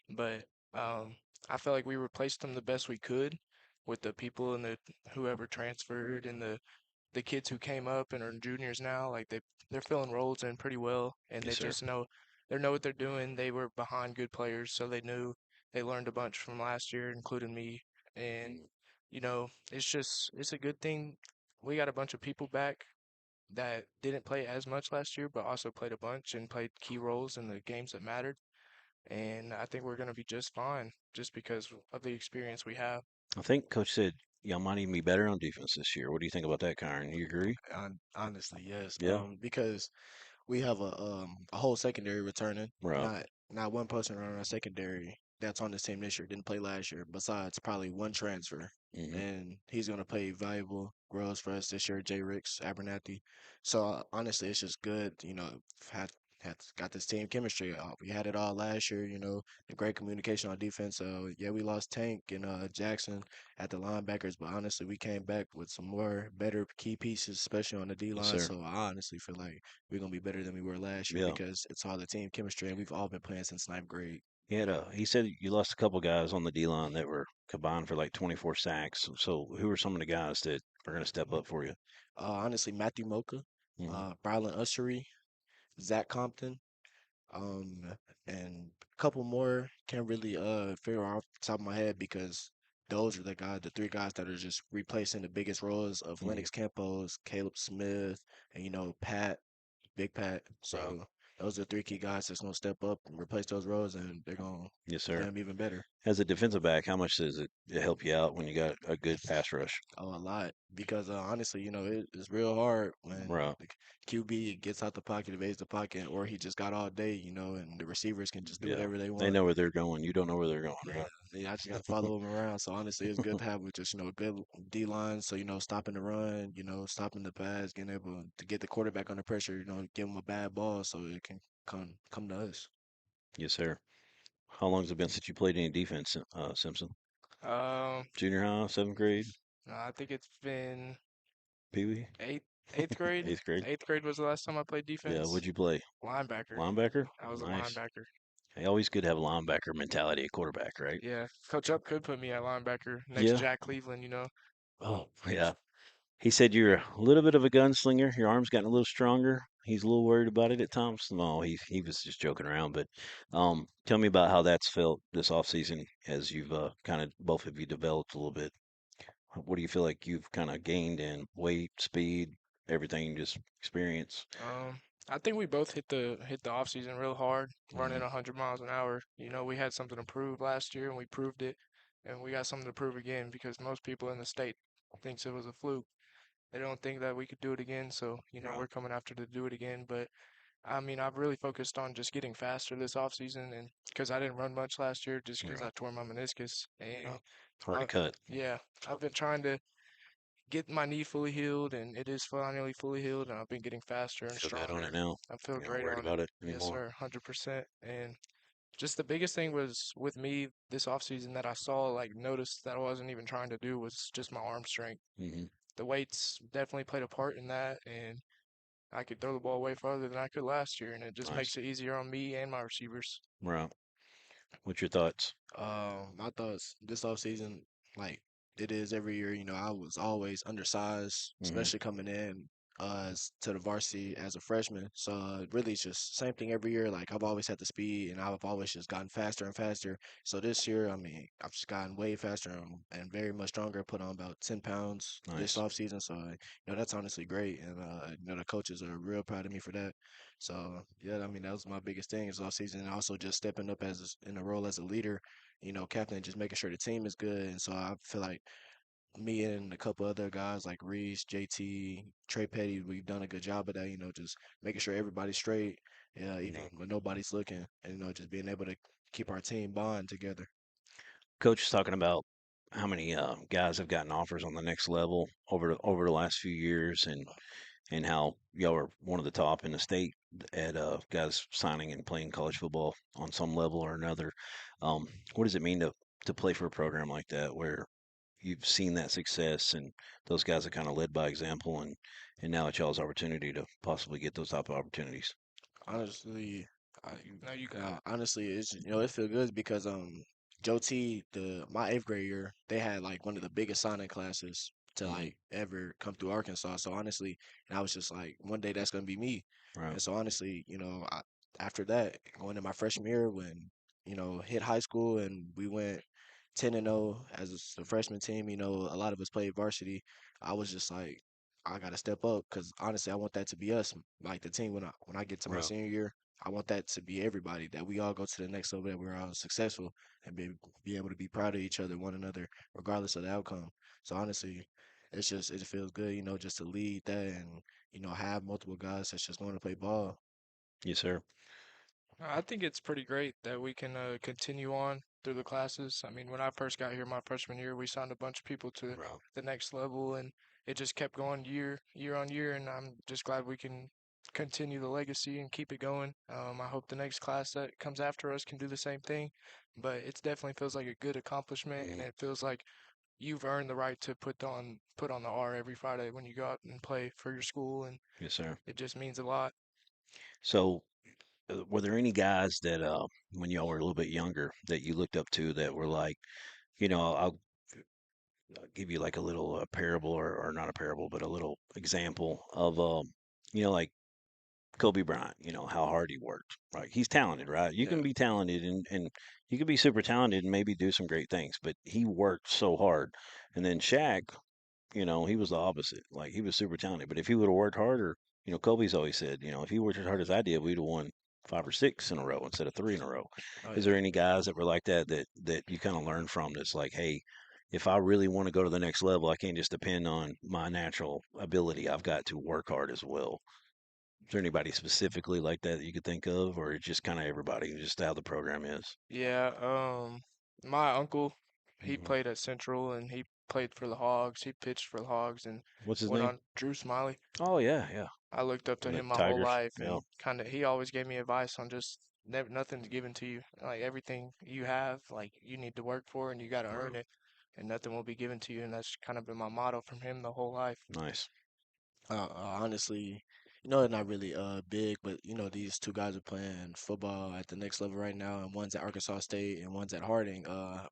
But I feel like we replaced them the best we could with the people and the whoever transferred and the kids who came up and are juniors now. Like they're filling roles in pretty well, and Yes, they sir. just know what they're doing. They were behind good players, so they learned a bunch from last year, including me. And it's a good thing. We got a bunch of people back that didn't play as much last year, but also played a bunch and played key roles in the games that mattered. And I think we're going to be just fine just because of the experience we have. I think Coach said y'all might even be better on defense this year. What do you think about that, Kyron? You agree? Honestly, yes. Yeah. Because we have a whole secondary returning. Right. Not one person around our secondary that's on this team this year didn't play last year. Besides probably one transfer, Hmm. and he's gonna play valuable roles for us this year. J. Ricks Abernathy. So honestly, it's just good. Had had got this team chemistry. We had it all last year. The great communication on defense. So yeah, we lost Tank and Jackson at the linebackers, but honestly, we came back with some more better key pieces, especially on the D Yes, line. sir. So I honestly feel like we're gonna be better than we were last year Yeah. because it's all the team chemistry, and we've all been playing since ninth grade. He said you lost a couple guys on the D line that were combined for like 24 sacks. So who are some of the guys that are going to step up for you? Honestly, Matthew Mocha, Hmm. Brylan Ussery, Zach Compton, um, and a couple more. Can't really figure out off the top of my head because those are the 3 guys that are just replacing the biggest roles of Hmm. Lennox Campos, Caleb Smith, and Pat, Big Pat. Right. So those are 3 key guys that's gonna step up and replace those roles, and they're gonna Yes, do sir. them even better. As a defensive back, how much does it help you out when you got a good pass rush? Oh, a lot because honestly, it's real hard when Right. the QB gets out the pocket, evades the pocket, or he just got all day, and the receivers can just do Yeah. whatever they They want. know where they're going. You don't know where they're going, Yeah, right? yeah, I just got to follow him around. So honestly, it's good to have with just a good D line. So stopping the run, stopping the pass, getting able to get the quarterback under pressure. Give him a bad ball so it can come to us. Yes, sir. How long has it been since you played any defense, Simpson? Um, Junior high, seventh grade, I think it's been Pee Wee, eighth eighth grade. eighth grade? Eighth grade was the last time I played Yeah. defense. What'd you play? Linebacker. Linebacker? I was a Nice. linebacker. Hey, always good to have a linebacker mentality at quarterback, right? Yeah, Coach Up could put me at linebacker next to Yeah. Jack Cleveland. Oh, yeah. He said you're a little bit of a gunslinger. Your arm's gotten a little stronger. He's a little worried about it at times. No, he was just joking around. But tell me about how that's felt this off season as you've kind of both of you developed a little bit. What do you feel like you've kind of gained in weight, speed, everything, just experience? I think we both hit the off season real hard, running Hmm. 100 miles an hour. We had something to prove last year, and we proved it, and we got something to prove again because most people in the state thinks it was a fluke. They don't think that we could do it again, so Right. we're coming after to do it again. But I mean, I've really focused on just getting faster this off season, and because I didn't run much last year, just because Right. I tore my meniscus, and Hard to I, cut. yeah, I've been trying to get my knee fully healed, and it is finally fully healed, and I've been getting faster and Feel good on it stronger. now. I feel You're not great worried on it. about it Yes, anymore. sir, 100%. And just the biggest thing was with me this offseason that I saw, like, noticed that I wasn't even trying to do was just my arm strength. Hmm. The weights definitely played a part in that, and I could throw the ball way farther than I could last year, and it just Nice. makes it easier on me and my receivers. Right. What's your thoughts? My thoughts this offseason, like it is every year, I was always undersized, Hmm. especially coming in to the varsity as a freshman. So really it's just same thing every year. Like I've always had the speed and I've always just gotten faster and faster. So this year, I mean, I've just gotten way faster and very much stronger, put on about 10 pounds this Nice. offseason. So, that's honestly great. And, the coaches are real proud of me for that. So, yeah, I mean, that was my biggest thing is offseason and also just stepping up in a role as a leader, captain, just making sure the team is good. And so I feel like me and a couple other guys like Reese, JT, Trey Petty, we've done a good job of that, just making sure everybody's straight, even Mhm. when nobody's looking, and, just being able to keep our team bond together. Coach is talking about how many guys have gotten offers on the next level over the last few years, and how y'all are one of the top in the state at guys signing and playing college football on some level or another. What does it mean to play for a program like that where you've seen that success and those guys are kind of led by example, and now it's y'all's opportunity to possibly get those type of opportunities? Honestly, I, No, you got it. honestly, it's it feel good because Joe T, the my eighth grade year, they had like one of the biggest signing classes to Hmm. like ever come through Arkansas. So honestly, and I was just like, one day that's gonna be me. Right. And so honestly, after that, going to my freshman year when hit high school and we went 10-0 as a freshman team, a lot of us played varsity. I was just like, I gotta step up because honestly, I want that to be us, like the team when I get to my Right. senior year. I want that to be everybody that we all go to the next level, that we're all successful and be able to be proud of each other, one another, regardless of the outcome. So honestly, it feels good, just to lead that and have multiple guys that's just going to play ball. Yes, sir. I think it's pretty great that we can continue on through the classes. I mean, when I first got here my freshman year, we signed a bunch of people to Right. the next level, and it just kept going year on year. And I'm just glad we can continue the legacy and keep it going. I hope the next class that comes after us can do the same thing. But it definitely feels like a good accomplishment, and Mhm. it feels like you've earned the right to put on the R every Friday when you go out and play for your school, and Yes, sir. it just means a lot. So, were there any guys that, when y'all were a little bit younger, that you looked up to that were like, I'll give you like a little parable or not a parable, but a little example of, like Kobe Bryant, how hard he worked, right? He's talented, right? You Yeah, can be talented and you can be super talented and maybe do some great things, but he worked so hard. And then Shaq, he was the opposite. Like he was super talented, but if he would have worked harder, Kobe's always said, if he worked as hard as I did, we'd have won 5 or 6 in a row instead of 3 in a row. Oh Is yeah. there any guys that were like that you kind of learned from that's like, hey, if I really want to go to the next level, I can't just depend on my natural ability. I've got to work hard as well. Is there anybody specifically like that you could think of, or it's just kind of everybody, just how the program is? Yeah, my uncle, he Hmm. played at Central and he played for the Hogs. He pitched for the Hogs and What's his went name? on Drew Smiley. Oh yeah, yeah. I looked up to The him my whole Tigers. life Yeah, and kind of he always gave me advice on just never nothing's given to you. Like everything you have, like you need to work for and you got to earn it, and nothing will be given to you. And that's kind of been my motto from him the whole life. nice. Honestly, it's not really big, but these two guys are playing football at the next level right now, and one's at Arkansas State and one's at Harding.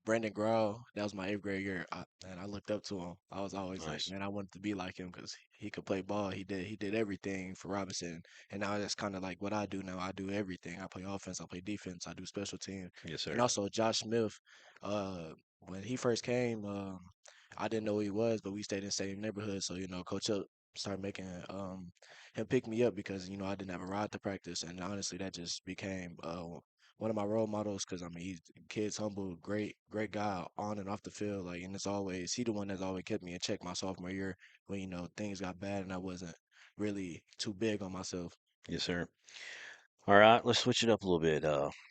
Brandon Grau, that was my 8th grade year, and I looked up to him. I was always like, Nice. man, I wanted to be like him because he could play ball. He did everything for Robinson, and now that's kind of like what I do now. I do everything. I play offense, I play defense, I do special team, Yes, and sir. also Josh Smith. When he first came, I didn't know who he was, but we stayed in the same neighborhood, so Coach Up started making him pick me up because I didn't have a ride to practice, and honestly, that just became one of my role models because I mean he's kid's humble, great guy on and off the field, like, and it's always he the one that's always kept me in check my sophomore year when things got bad and I wasn't really too big on myself. Yes, sir. All right, let's switch it up a little bit.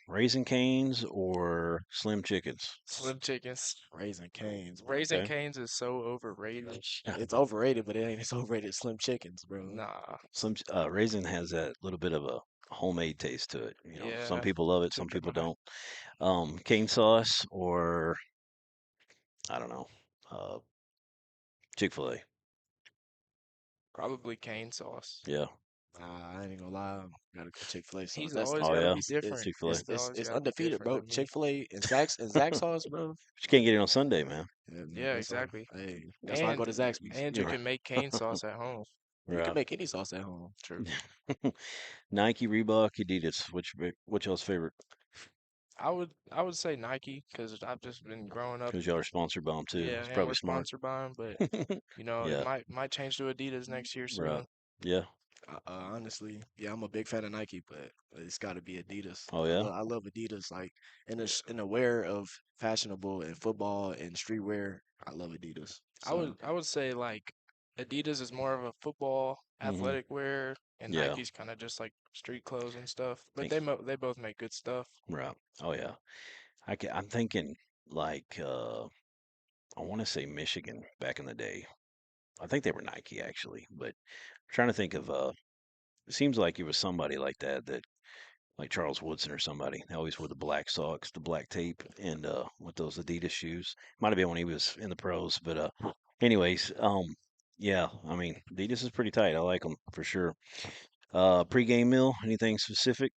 Raising Canes or Slim Chickens? Slim Chickens. Raising Canes, bro. Raising Okay. Cane's is so overrated. It's overrated, but it ain't as overrated as Slim Chickens, bro. Nah. Raisin has that little bit of a homemade taste to it. Some Yeah. people love it, some people don't. Cane sauce or I don't know, uh, Chick-fil-A. Probably cane sauce. Yeah. I ain't gonna lie. Gotta go Chick-fil-A sauce. He's That's always Oh got to yeah, be different. Chick-fil-A. He's always it's got to be undefeated, different bro. than me. Chick-fil-A and Zach sauce, bro. But you can't get it on Sunday, man. Yeah, man, Yeah, that's why. exactly. Hey, that's why I go And to Zaxby's. and you Yeah. can make cane sauce at home. You can Right. make any sauce at home. True. Nike, Reebok, Adidas. Which y'all's favorite? I would say Nike because I've just been growing up. Because y'all are sponsored by them too. Yeah, It's and probably we're smart. sponsored by them, but it Yeah. might change to Adidas next year Right. soon. Yeah. Honestly, yeah, I'm a big fan of Nike, but it's got to be Adidas. Oh I yeah. love I love Adidas. Like in the wear of fashionable and football and streetwear, I love Adidas. I would So I would say like Adidas is more of a football Hmm. athletic wear, and Yeah. Nike's kind of just like street clothes and stuff. But Think. they both make good stuff. Right. Oh yeah. I'm thinking like I want to say Michigan back in the day. I think they were Nike actually, but I'm trying to think of it seems like it was somebody like that like Charles Woodson or somebody. They always wore the black socks, the black tape, and with those Adidas shoes. Might have been when he was in the pros, but anyways, yeah. I mean, Adidas is pretty tight. I like them for sure. Pre-game meal, anything specific?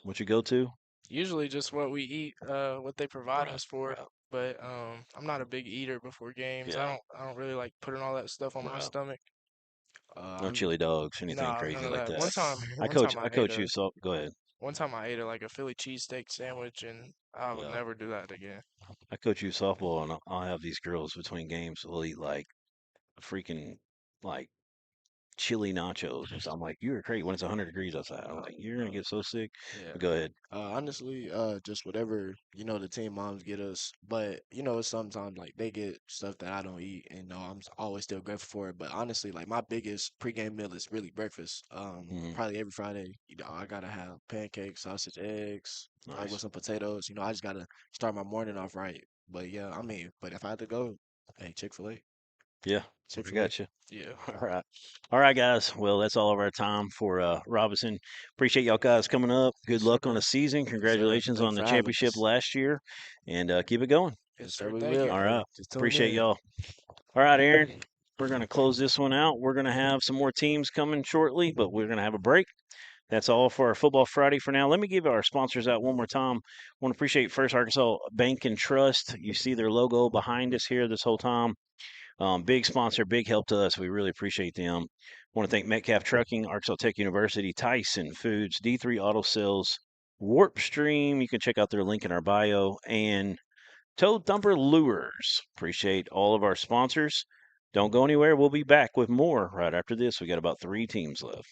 What you go to? Usually just what we eat, what they provide Right, us for. right, But I'm not a big eater before games. yeah, I don't really like putting all that stuff on my right. stomach. No I'm chili dogs, anything Nah, crazy none of like that. that. One time I I ate coach you, a so go ahead. one time I ate a like a Philly cheesesteak sandwich, and I would Yeah, never do that again. I coach you softball, and I'll have these girls between games will eat like freaking like chili nachos. So I'm like, you're crazy when it's 100 degrees outside. I'm like, you're gonna get so sick. Yeah. But go ahead. Honestly, just whatever, the team moms get us. But, sometimes like they get stuff that I don't eat, and always still grateful for it. But honestly, like my biggest pregame meal is really breakfast. Hmm. Probably every Friday, I gotta have pancakes, sausage, eggs, probably with Nice. some potatoes. I just gotta start my morning off right. But yeah, I mean, but if I had to go, hey, Chick-fil-A. Yeah, I Chick-fil-A. got you. Yeah. All right. All right, guys. Well, that's all of our time for Robinson. Appreciate y'all guys coming up. Good Yes, sir. luck on the season. Yes, sir. Congratulations Thank you on the for having championship us. last year. And keep it going. Yes, Yes, sir, sir. we Thank will. you. All Hey, right. just tune Appreciate in. y'all. All right, Aaron. We're going to close this one out. We're going to have some more teams coming shortly, but we're going to have a break. That's all for our Football Friday for now. Let me give our sponsors out one more time. Want to appreciate First Arkansas Bank and Trust. You see their logo behind us here this whole time. Big sponsor, big help to us. We really appreciate them. Want to thank Metcalf Trucking, Arkansas Tech University, Tyson Foods, D3 Auto Sales, Warp Stream. You can check out their link in our bio, and Toad Thumper Lures. Appreciate all of our sponsors. Don't go anywhere. We'll be back with more right after this. We got about 3 teams left.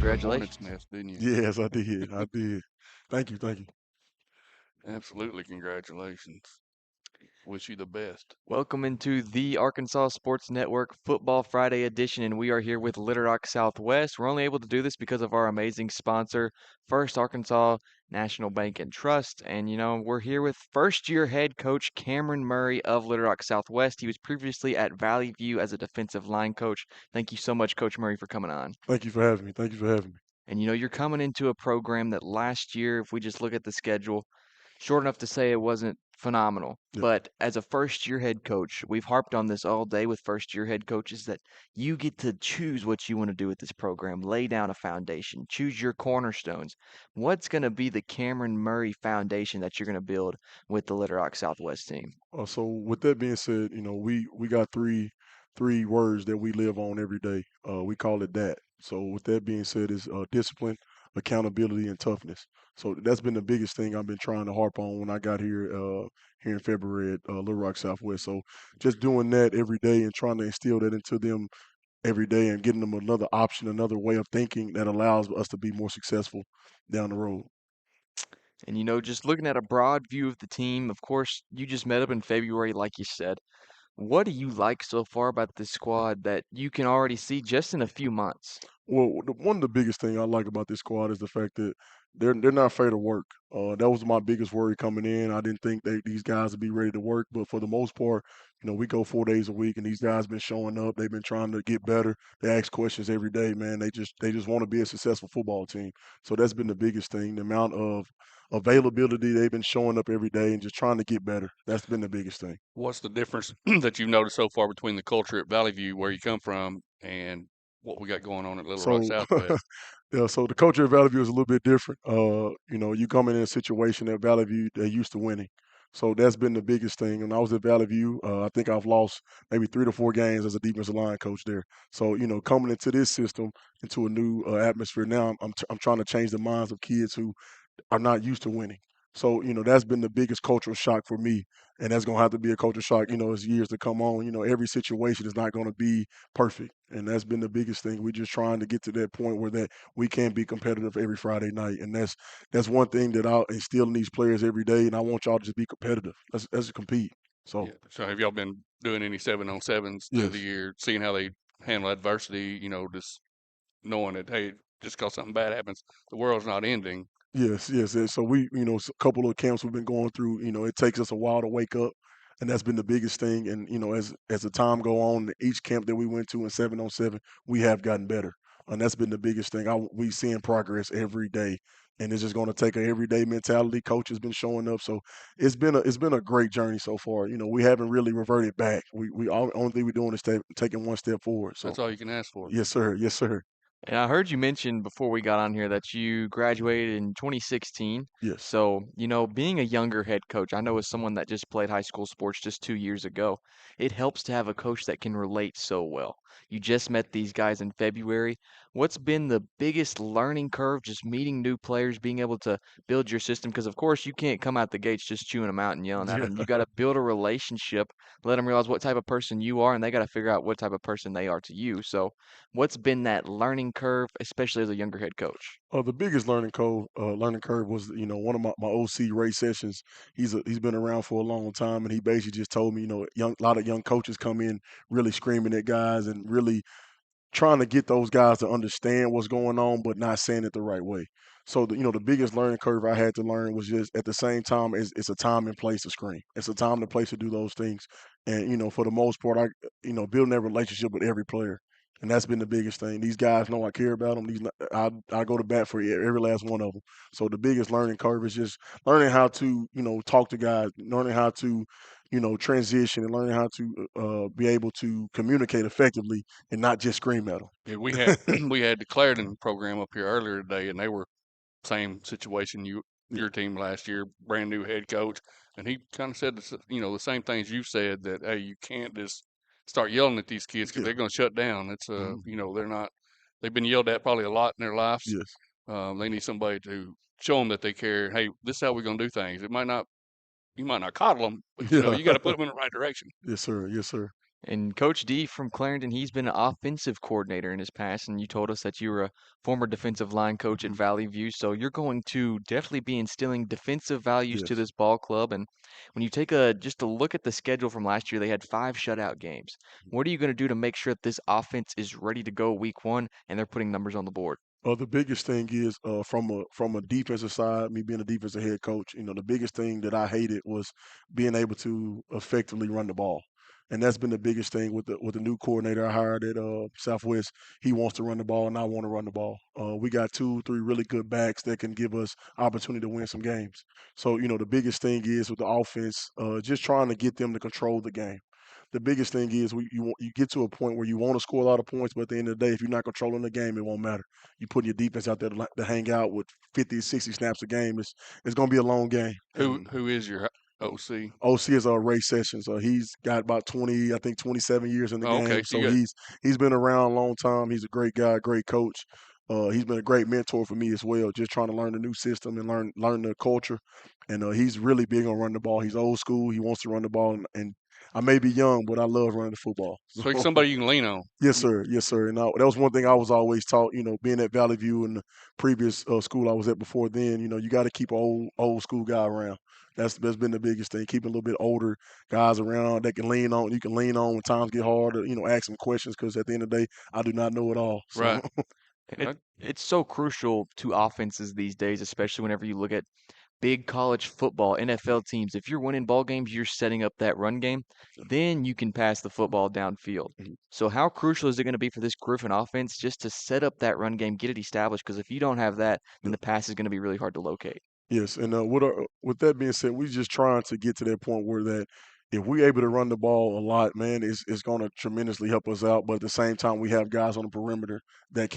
hornet's Congratulations. nest, didn't you? Yes, I did. I did. Thank you. Thank you. Absolutely, congratulations. Wish you the best. Welcome into the Arkansas Sports Network Football Friday edition, and we are here with Little Rock Southwest. We're only able to do this because of our amazing sponsor, First Arkansas National Bank and Trust. And, we're here with first-year head coach Cameron Murray of Little Rock Southwest. He was previously at Valley View as a defensive line coach. Thank you so much, Coach Murray, for coming on. Thank you for having me. Thank you for having me. And, you're coming into a program that last year, if we just look at the schedule, short enough to say it wasn't phenomenal. Yeah. But as a first year head coach, we've harped on this all day with first year head coaches that you get to choose what you want to do with this program, lay down a foundation, choose your cornerstones. What's going to be the Cameron Murray foundation that you're going to build with the Little Rock Southwest team? So with that being said, we got three words that we live on every day. We call it that. So with that being said, is discipline, accountability, and toughness. So that's been the biggest thing I've been trying to harp on when I got here in February at Little Rock Southwest. So just doing that every day and trying to instill that into them every day and getting them another option, another way of thinking that allows us to be more successful down the road. And, just looking at a broad view of the team, of course, you just met up in February, like you said. What do you like so far about this squad that you can already see just in a few months? Well, one of the biggest thing I like about this squad is the fact that they're not afraid of work. That was my biggest worry coming in. I didn't think these guys would be ready to work, but for the most part, we go 4 days a week, and these guys been showing up. They've been trying to get better. They ask questions every day, man. They just want to be a successful football team. So that's been the biggest thing. The amount of availability they've been showing up every day and just trying to get better. That's been the biggest thing. What's the difference that you've noticed so far between the culture at Valley View, where you come from, and what we got going on at Little Rock So, Southwest? yeah, so the culture at Valley View is a little bit different. You come in a situation at Valley View, they're used to winning. So that's been the biggest thing. When I was at Valley View, I think I've lost maybe 3 to 4 games as a defensive line coach there. So, coming into this system, into a new atmosphere now, I'm trying to change the minds of kids who are not used to winning. So, that's been the biggest cultural shock for me. And that's going to have to be a culture shock, as years to come on. Every situation is not going to be perfect. And that's been the biggest thing. We're just trying to get to that point where that we can be competitive every Friday night. And that's one thing that I'll instill in these players every day. And I want y'all to just be competitive. Let's compete. So, Yeah. So have y'all been doing any 7-on-7s through the yes. year, seeing how they handle adversity, just knowing that, hey, just because something bad happens, the world's not ending. Yes, yes. And so a couple of camps we've been going through, it takes us a while to wake up, and that's been the biggest thing. And as the time go on, each camp that we went to in 7-on-7, we have gotten better, and that's been the biggest thing. We seeing progress every day, and it's just going to take a everyday mentality. Coach has been showing up, so it's been a great journey so far. We haven't really reverted back. We all only thing we're doing is taking one step forward. So That's all you can ask for. yes, sir. Yes, sir. And I heard you mention before we got on here that you graduated in 2016. Yes. So, being a younger head coach, I know as someone that just played high school sports just 2 years ago, it helps to have a coach that can relate so well. You just met these guys in February. What's been the biggest learning curve just meeting new players, being able to build your system? Because, of course, you can't come out the gates just chewing them out and yelling at them. You got to build a relationship, let them realize what type of person you are, and they got to figure out what type of person they are to you. So, what's been that learning curve, especially as a younger head coach? The biggest learning curve was one of my OC Ray Sessions. He's been around for a long time, and he basically just told me a lot of young coaches come in really screaming at guys and really trying to get those guys to understand what's going on, but not saying it the right way. So the biggest learning curve I had to learn was just at the same time it's a time and place to scream. It's a time and place to do those things. And for the most part, building that relationship with every player. And that's been the biggest thing. These guys know I care about them. I go to bat for every last one of them. So the biggest learning curve is just learning how to talk to guys, learning how to transition, and learning how to be able to communicate effectively and not just scream at Yeah, we them. had we had the Clarendon program up here earlier today, and they were same situation your team last year, brand new head coach, and he kind of said the same things you said, that hey, you can't just start yelling at these kids because Yeah. they're going to shut down. It's Mhm. they're not, they've been yelled at probably a lot in their lives. Yes. They need somebody to show them that they care. Hey, this is how we're going to do things. You might not coddle them, but Yeah. you got to put them in the right direction. Yes, sir. Yes, sir. And Coach D from Clarendon, he's been an offensive coordinator in his past, and you told us that you were a former defensive line coach at Mhm. Valley View, so you're going to definitely be instilling defensive values to Yes. this ball club. And when you take a just a look at the schedule from last year, they had 5 shutout games. What are you going to do to make sure that this offense is ready to go week 1 and they're putting numbers on the board? The biggest thing is from a defensive side, me being a defensive head coach. The biggest thing that I hated was being able to effectively run the ball, and that's been the biggest thing with the new coordinator I hired at Southwest. He wants to run the ball, and I want to run the ball. We got 2, 3 really good backs that can give us opportunity to win some games. So the biggest thing is with the offense, just trying to get them to control the game. The biggest thing is you get to a point where you want to score a lot of points, but at the end of the day, if you're not controlling the game, it won't matter. You putting your defense out there to hang out with 50, 60 snaps a game. It's going to be a long game. Who And who is your OC? OC is Ray Sessions. He's got about 20, I think 27 years in the Oh, game. okay, so So you got he's been around a long time. He's a great guy, great coach. He's been a great mentor for me as well. Just trying to learn the new system and learn the culture. And he's really big on running the ball. He's old school. He wants to run the ball, and I may be young, but I love running the football. so he's So somebody you can lean on. yes, You, sir. Yes, sir. And that was one thing I was always taught. Being at Valley View and the previous school I was at before then. You got to keep an old school guy around. That's been the biggest thing. Keeping a little bit older guys around that can lean on. You can lean on when times get hard. Or, ask some questions because at the end of the day, I do not know it all. So right? And I, it's so crucial to offenses these days, especially whenever you look at big college football, NFL teams. If you're winning ball games, you're setting up that run game, then you can pass the football downfield. So how crucial is it going to be for this Griffin offense just to set up that run game, get it established? Because if you don't have that, then the pass is going to be really hard to locate. yes, and with that being said, we just trying to get to that point where that if we're able to run the ball a lot, man, it's going to tremendously help us out. But at the same time, we have guys on the perimeter that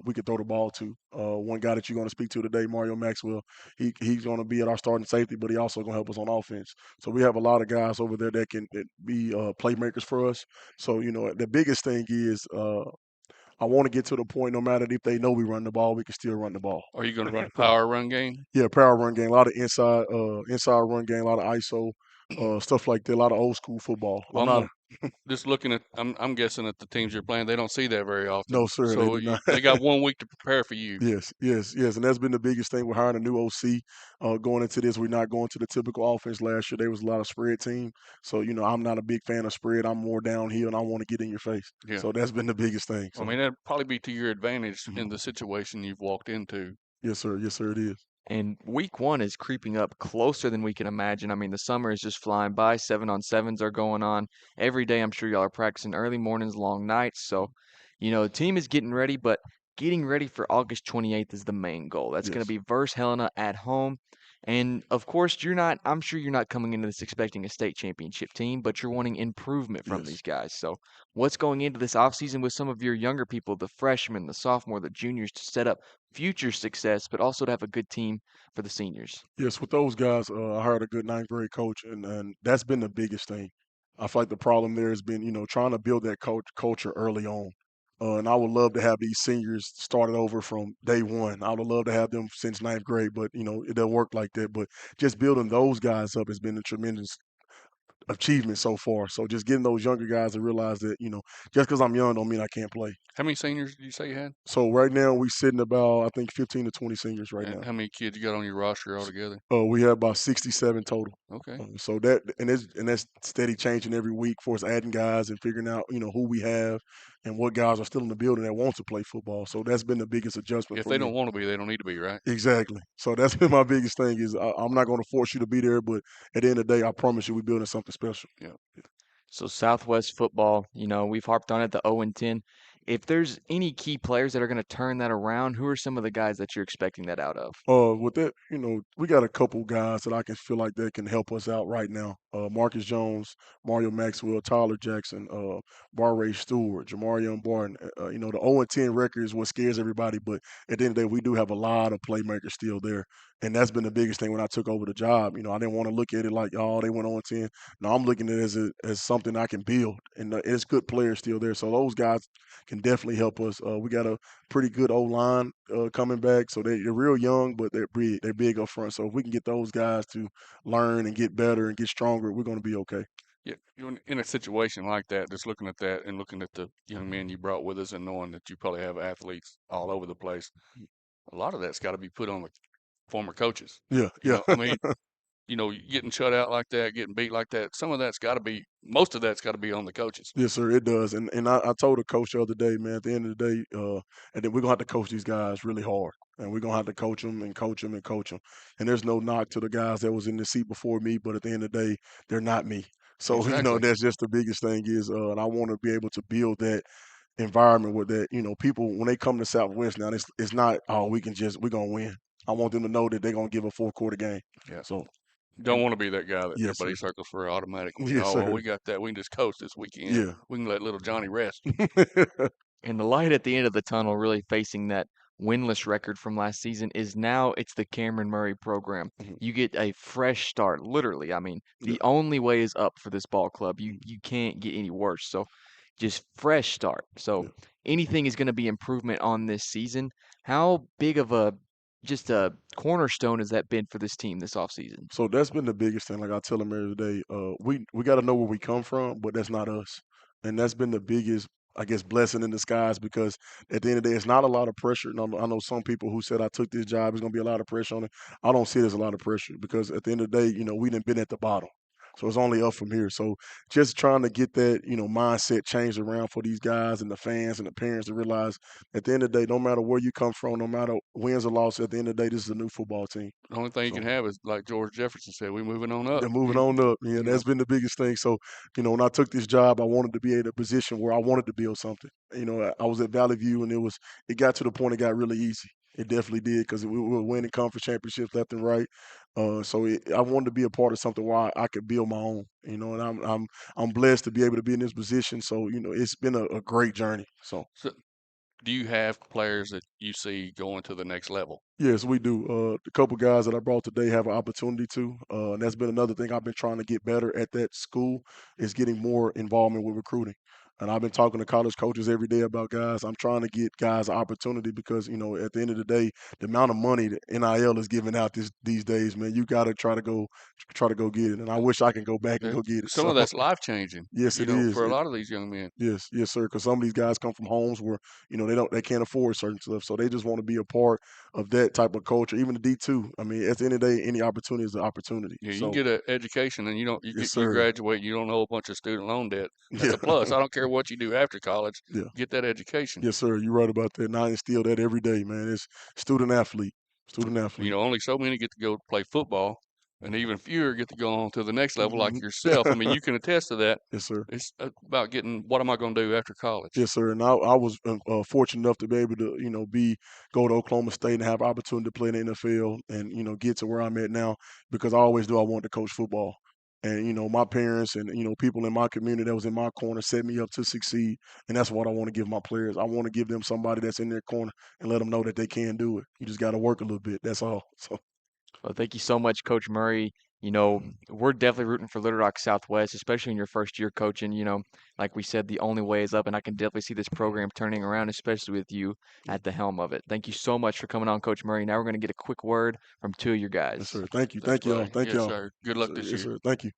we can throw the ball to. One guy that you're going to speak to today, Mario Maxwell, he's going to be at our starting safety, but he also going to help us on offense. So we have a lot of guys over there that can be playmakers for us. So the biggest thing is. I want to get to the point, no matter if they know we run the ball, we can still run the ball. are you going to run a power run game? Yeah, power run game, a lot of inside run game, a lot of ISO, stuff like that, a lot of old school football. Well, I'm I'm not gonna just looking at. I'm guessing at the teams you're playing, they don't see that very often. no sir, they So do not. they got 1 week to prepare for you. Yes, yes, yes, and that's been the biggest thing. We're hiring a new OC. Going into this, we're not going to the typical offense. Last year, there was a lot of spread team, so I'm not a big fan of spread. I'm more downhill, and I want to get in your face. Yeah. So that's been the biggest thing. I So mean, that'd probably be to your advantage mhm. in the situation you've walked into. Yes, sir, it is. And week 1 is creeping up closer than we can imagine. I mean, the summer is just flying by. 7-on-7s are going on every day. I'm sure y'all are practicing early mornings, long nights. So, the team is getting ready, but getting ready for August 28th is the main goal. That's going to Yes, be versus Helena at home. And of course, I'm sure you're not coming into this expecting a state championship team, but you're wanting improvement from yes. these guys. So, what's going into this offseason with some of your younger people, the freshmen, the sophomore, the juniors, to set up future success, but also to have a good team for the seniors? Yes, with those guys, I hired a good ninth grade coach, and that's been the biggest thing. I feel like the problem there has been, trying to build that culture early on. And I would love to have these seniors started over from day one. I would love to have them since ninth grade, but it doesn't work like that. But just building those guys up has been a tremendous achievement so far. So just getting those younger guys to realize that, just because I'm young don't mean I can't play. How many seniors did you say you had? So right now we sitting about I think 15 to 20 seniors right And now. how many kids you got on your roster altogether? We have about 67 total. Okay. So that's steady changing every week for us adding guys and figuring out who we have and what guys are still in the building that want to play football. So that's been the biggest adjustment If for they me. don't want to be, they don't need to be, right? Exactly. So that's been my biggest thing is I'm not going to force you to be there, but at the end of the day, I promise you we're building something special. Yeah. So Southwest football, we've harped on it, the 0-10. If there's any key players that are going to turn that around, who are some of the guys that you're expecting that out of? With that, we got a couple guys that I can feel like that can help us out right now. Marcus Jones, Mario Maxwell, Tyler Jackson, Ray Stewart, Jamarion Barton. The 0-10 record is what scares everybody, but at the end of the day, we do have a lot of playmakers still there. And that's been the biggest thing when I took over the job. I didn't want to look at it like, oh, they went 0-10. No, I'm looking at it as something I can build. And it's good players still there. So those guys can definitely help us. We got a pretty good O line coming back. So they're real young, but they're big. They're big up front. So if we can get those guys to learn and get better and get stronger, we're going to be okay. Yeah, you're in a situation like that, just looking at that and looking at the young men you brought with us and knowing that you probably have athletes all over the place, a lot of that's got to be put on the former coaches. Yeah, You yeah. know, I mean, getting shut out like that, getting beat like that, most of that's got to be on the coaches. Yes, sir, it does. And I told a coach the other day, man, at the end of the day, and then we're gonna have to coach these guys really hard. And we're gonna have to coach them and coach them and coach them. And there's no knock to the guys that was in the seat before me, but at the end of the day, they're not me. So, Exactly. that's just the biggest thing is, and I want to be able to build that environment with that, people when they come to Southwest now, it's not, oh, we're gonna win. I want them to know that they're gonna give a 4 quarter game. Yeah. So, Don't want to be that guy that yes, everybody sir. circles for an automatic win. Yes, Oh, well, sir. we got that. We can just coast this weekend. Yeah. We can let little Johnny rest. And the light at the end of the tunnel, really facing that winless record from last season, is now it's the Cameron Murray program. Mhm. You get a fresh start, literally. I mean, Yeah. the only way is up for this ball club. You Mhm. you can't get any worse. So just fresh start. So Yeah. anything is going to be improvement on this season. How big of a just a cornerstone has that been for this team this offseason? So that's been the biggest thing. Like I tell them every day, we got to know where we come from, but that's not us, and that's been the biggest, I guess, blessing in disguise. Because at the end of the day, it's not a lot of pressure. And I know some people who said I took this job, it's gonna be a lot of pressure on it. I don't see it as a lot of pressure because at the end of the day, we done been at the bottom. So it's only up from here. So just trying to get that, mindset changed around for these guys and the fans and the parents to realize at the end of the day, no matter where you come from, no matter wins or losses, at the end of the day, this is a new football team. The only thing you So can have is like George Jefferson said, we're moving on up. they're moving on up. Yeah, You know, that's been the biggest thing. So, when I took this job, I wanted to be in a position where I wanted to build something. I was at Valley View, and it got to the point it got really easy. It definitely did because we were winning conference championships left and right. I wanted to be a part of something where I could build my own. And I'm blessed to be able to be in this position. So, it's been a great journey. so do you have players that you see going to the next level? Yes, we do. The couple guys that I brought today have an opportunity to, and that's been another thing I've been trying to get better at that school is getting more involvement with recruiting. And I've been talking to college coaches every day about guys. I'm trying to get guys an opportunity because at the end of the day, the amount of money that NIL is giving out these days, man, you got to try to go get it. And I wish I can go back and That, go get it. some So of that's life changing, yes, it is. for a lot of these young men. Yes, yes, sir. Because some of these guys come from homes where they can't afford certain stuff, so they just want to be a part of that type of culture. Even the D2. I mean, at the end of the day, any opportunity is an opportunity. Yeah, you can So get an education and yes, you sir. graduate, you don't owe a bunch of student loan debt. That's Yeah, a plus. I don't care what you do after college, yeah, get that education. yes, sir. You're right about that. And I instill that every day, man. It's student athlete, student athlete. Only so many get to go play football, and even fewer get to go on to the next level, like Mhm. yourself. I mean, you can attest to that. Yes, sir. It's about getting what am I going to do after college? Yes, sir. And I was fortunate enough to be able to, go to Oklahoma State and have opportunity to play in the NFL and, get to where I'm at now because I always knew I wanted to coach football. And, my parents and, people in my community that was in my corner set me up to succeed. And that's what I want to give my players. I want to give them somebody that's in their corner and let them know that they can do it. You just got to work a little bit. That's all. So, Well, thank you so much, Coach Murray. We're definitely rooting for Little Rock Southwest, especially in your first year coaching. Like we said, the only way is up, and I can definitely see this program turning around, especially with you at the helm of it. Thank you so much for coming on, Coach Murray. Now we're going to get a quick word from two of your yes, guys. sir. Thank you. Thanks, Thank y'all. buddy. Thank Yes, y'all. sir. Good Yes, luck sir. this Yes, year. sir. Thank you.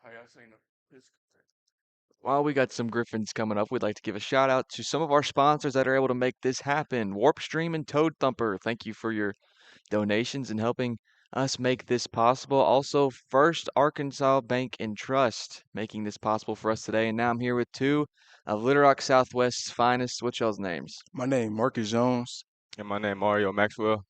Hey, I seen this. While we got some Griffins coming up, we'd like to give a shout out to some of our sponsors that are able to make this happen. Warp Stream and Toad Thumper. Thank you for your donations and helping us make this possible. Also, First Arkansas Bank and Trust making this possible for us today. And now I'm here with two of Little Rock Southwest's finest. What's y'all's names? My name Marcus Jones. And my name Mario Maxwell.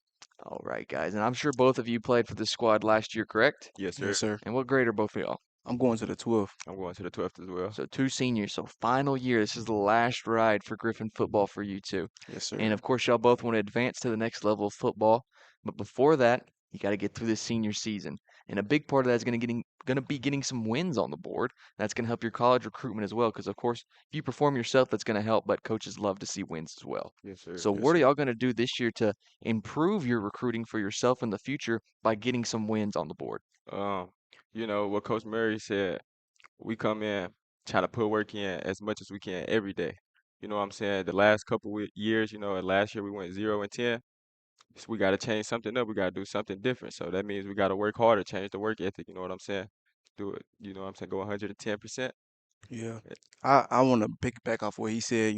All right, guys. And I'm sure both of you played for this squad last year, correct? Yes, Yes, sir. sir. And what grade are both of y'all? I'm going to the 12th. I'm going to the 12th as well. So two seniors. So final year. This is the last ride for Griffin football for you two. Yes, sir. And of course, y'all both want to advance to the next level of football. But before that, you got to get through this senior season. And a big part of that is going to be getting some wins on the board. That's going to help your college recruitment as well. Because of course, if you perform yourself, that's going to help. But coaches love to see wins as well. Yes, sir. So Yes, what are sir. y'all going to do this year to improve your recruiting for yourself in the future by getting some wins on the board? Um, what Coach Murray said, we come in, try to put work in as much as we can every day. You know what I'm saying? The last couple years, last year we went 0-10. So we got to change something up. We got to do something different. So that means we got to work harder, change the work ethic. You know what I'm saying? Do it. You know what I'm saying? Go 110%. Yeah. I want to pick back off what he said,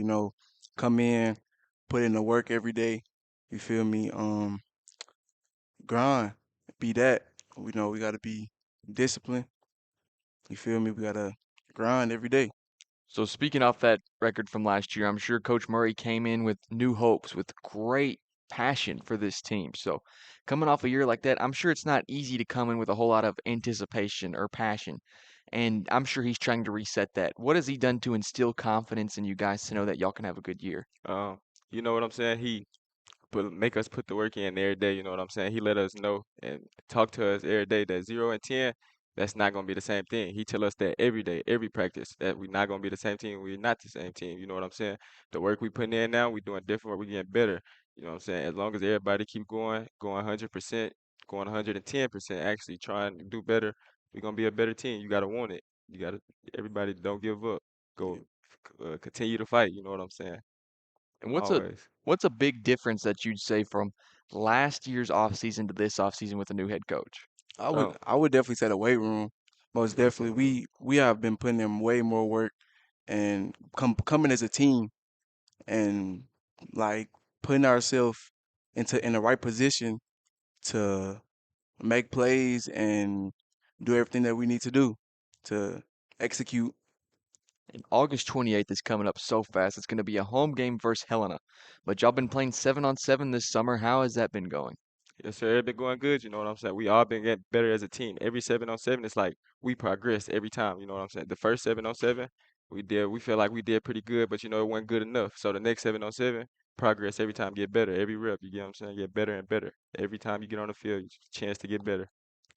come in, put in the work every day. You feel me? Grind. Be that. We know we got to be disciplined. You feel me? We got to grind every day. So speaking off that record from last year, I'm sure Coach Murray came in with new hopes, with great passion for this team. So coming off a year like that, I'm sure it's not easy to come in with a whole lot of anticipation or passion. And I'm sure he's trying to reset that. What has he done to instill confidence in you guys to know that y'all can have a good year? Um, you know what I'm saying? He make us put the work in every day. You know what I'm saying? He let us know and talk to us every day that 0 and 10, that's not gonna be the same thing. He tell us that every day, every practice, that we're not gonna be the same team. We're not the same team. You know what I'm saying? The work we putting in now, we doing different. We getting better. You know what I'm saying? As long as everybody keep going 100%, going 110%, actually trying to do better, we're gonna be a better team. You gotta want it. You gotta. Everybody don't give up. Yeah. Go, continue to fight. You know what I'm saying? And Always. what's a big difference that you'd say from last year's offseason to this offseason with a new head coach? I would Um, I would definitely say the weight room. Most definitely. We have been putting in way more work and coming as a team and like putting ourselves in the right position to make plays and do everything that we need to do to execute. And August 28th is coming up so fast. It's going to be a home game versus Helena. But y'all been playing 7-on-7 this summer. How has that been going? yes, sir. It been going good. You know what I'm saying? We all been getting better as a team. Every 7 on 7, it's like we progress every time. You know what I'm saying? The first 7 on 7, we feel like we did pretty good, but it wasn't good enough. So the next 7 on 7, progress every time, get better. Every rep, you get what I'm saying? Get better and better. Every time you get on the field, you chance to get better.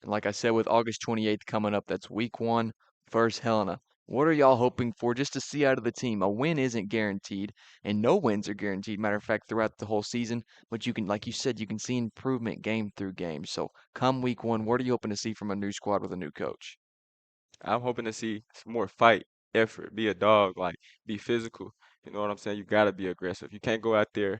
And like I said, with August 28th coming up, that's week one versus Helena. What are y'all hoping for just to see out of the team? A win isn't guaranteed, and no wins are guaranteed. Matter of fact, throughout the whole season, but you can, like you said, you can see improvement game through game. So come week one, what are you hoping to see from a new squad with a new coach? I'm hoping to see some more fight, effort, be a dog, like be physical. You know what I'm saying? You gotta be aggressive. You can't go out there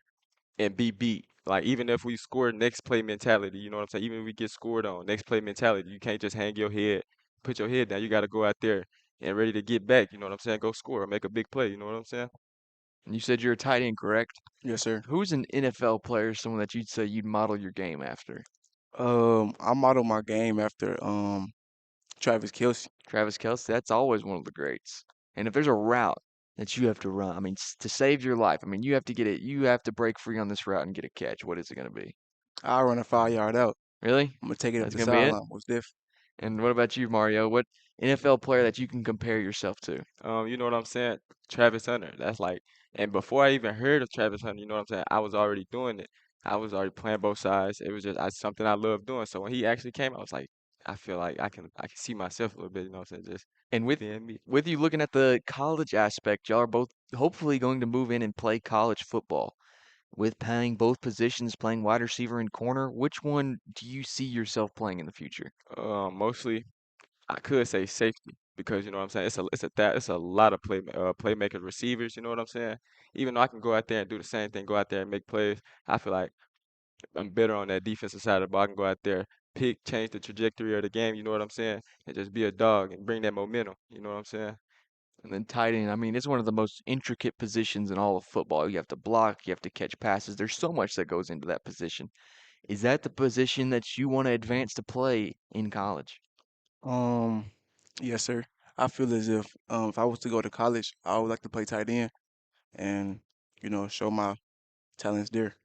and be beat. Like even if we score, next play mentality, you know what I'm saying? Even if we get scored on, next play mentality. You can't just hang your head, put your head down. You got to go out there and ready to get back. You know what I'm saying? Go score, make a big play. You know what I'm saying? And you said you're a tight end, correct? Yes, sir. Who's an NFL player, someone that you'd say you'd model your game after? I model my game after Travis Kelce. Travis Kelce, that's always one of the greats. And if there's a route that you have to run, I mean, to save your life, I mean, you have to get it, you have to break free on this route and get a catch. What is it going to be? I'll run a 5 yard out. Really? I'm gonna take it up That's the going to be it? sideline. Most definitely. And what about you, Mario? What NFL player that you can compare yourself to? You know what I'm saying? Travis Hunter. That's like, and before I even heard of Travis Hunter, you know what I'm saying? I was already doing it. I was already playing both sides. It was just something I love doing. So when he actually came, I was like, I feel like I can see myself a little bit. You know what I'm saying? Just And being me. with you looking at the college aspect, y'all are both hopefully going to move in and play college football. With playing both positions, playing wide receiver and corner, which one do you see yourself playing in the future? Mostly I could say safety because you know what I'm saying. It's a lot of playmakers, receivers. You know what I'm saying. Even though I can go out there and do the same thing, go out there and make plays, I feel like I'm better on that defensive side of the ball. I can go out there, change the trajectory of the game. You know what I'm saying, and just be a dog and bring that momentum. You know what I'm saying. And then tight end, I mean, it's one of the most intricate positions in all of football. You have to block, you have to catch passes. There's so much that goes into that position. Is that the position that you want to advance to play in college? Um, yes, sir. I feel as if I was to go to college, I would like to play tight end and show my talents there.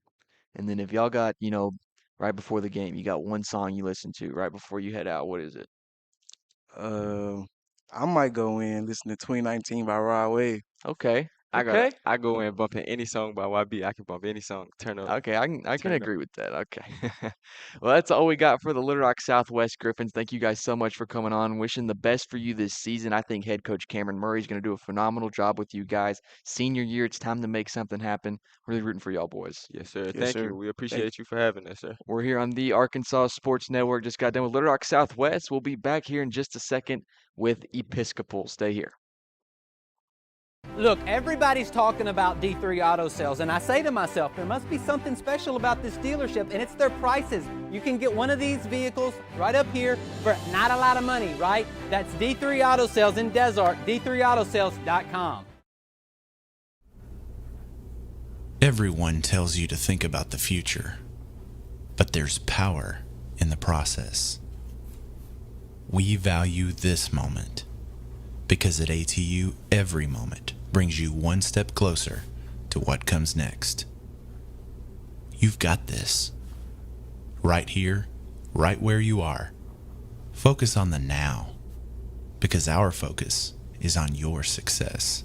And then if y'all got, right before the game, you got one song you listen to right before you head out, what is it? Uh, I might go in listen to 2019 by Rod Wave. Okay. I gotta Okay. I go in bumping any song by YB. I can bump any song. Okay, I can Turn up. agree with that. Okay. Well, that's all we got for the Little Rock Southwest Griffins. Thank you guys so much for coming on. Wishing the best for you this season. I think head coach Cameron Murray is going to do a phenomenal job with you guys. Senior year, it's time to make something happen. Really rooting for y'all boys. Yes, sir. Yes, Thank sir. you. We Thank appreciate you for having us, sir. We're here on the Arkansas Sports Network. Just got done with Little Rock Southwest. We'll be back here in just a second with Episcopal. Stay here. Look, everybody's talking about D3 Auto Sales, and I say to myself, there must be something special about this dealership, and it's their prices. You can get one of these vehicles right up here for not a lot of money, right? That's D3 Auto Sales in Desart, d3autosales.com. Everyone tells you to think about the future, but there's power in the process. We value this moment because at ATU, every moment brings you one step closer to what comes next. You've got this. Right here, right where you are. Focus on the now, because our focus is on your success.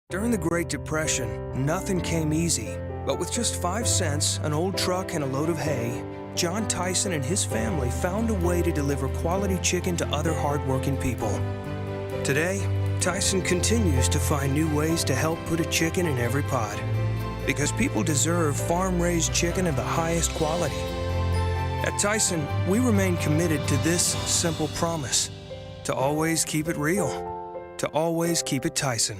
During the Great Depression, nothing came easy. But with just 5 cents, an old truck, and a load of hay, John Tyson and his family found a way to deliver quality chicken to other hardworking people. Today, Tyson continues to find new ways to help put a chicken in every pot. Because people deserve farm-raised chicken of the highest quality. At Tyson, we remain committed to this simple promise: to always keep it real, to always keep it Tyson.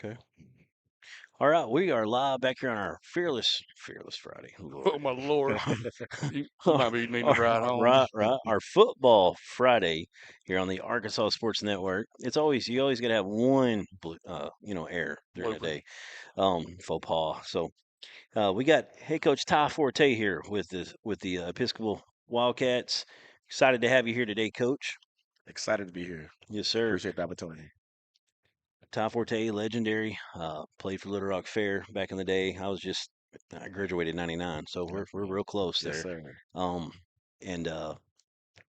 Okay. All right, we are live back here on our Fearless Friday. Oh Lord. my Lord, you our, might be needing a ride home. our football Friday here on the Arkansas Sports Network. It's always you always got to have one air during the Blooper. day. Faux pas. So we got head coach Ty Forte here with the Episcopal Wildcats. Excited to have you here today, Coach. Excited to be here. Yes, sir. Appreciate the opportunity. Ty Forte, legendary. Played for Little Rock Fair back in the day. I graduated in '99, so we're real close Yes, there. sir. And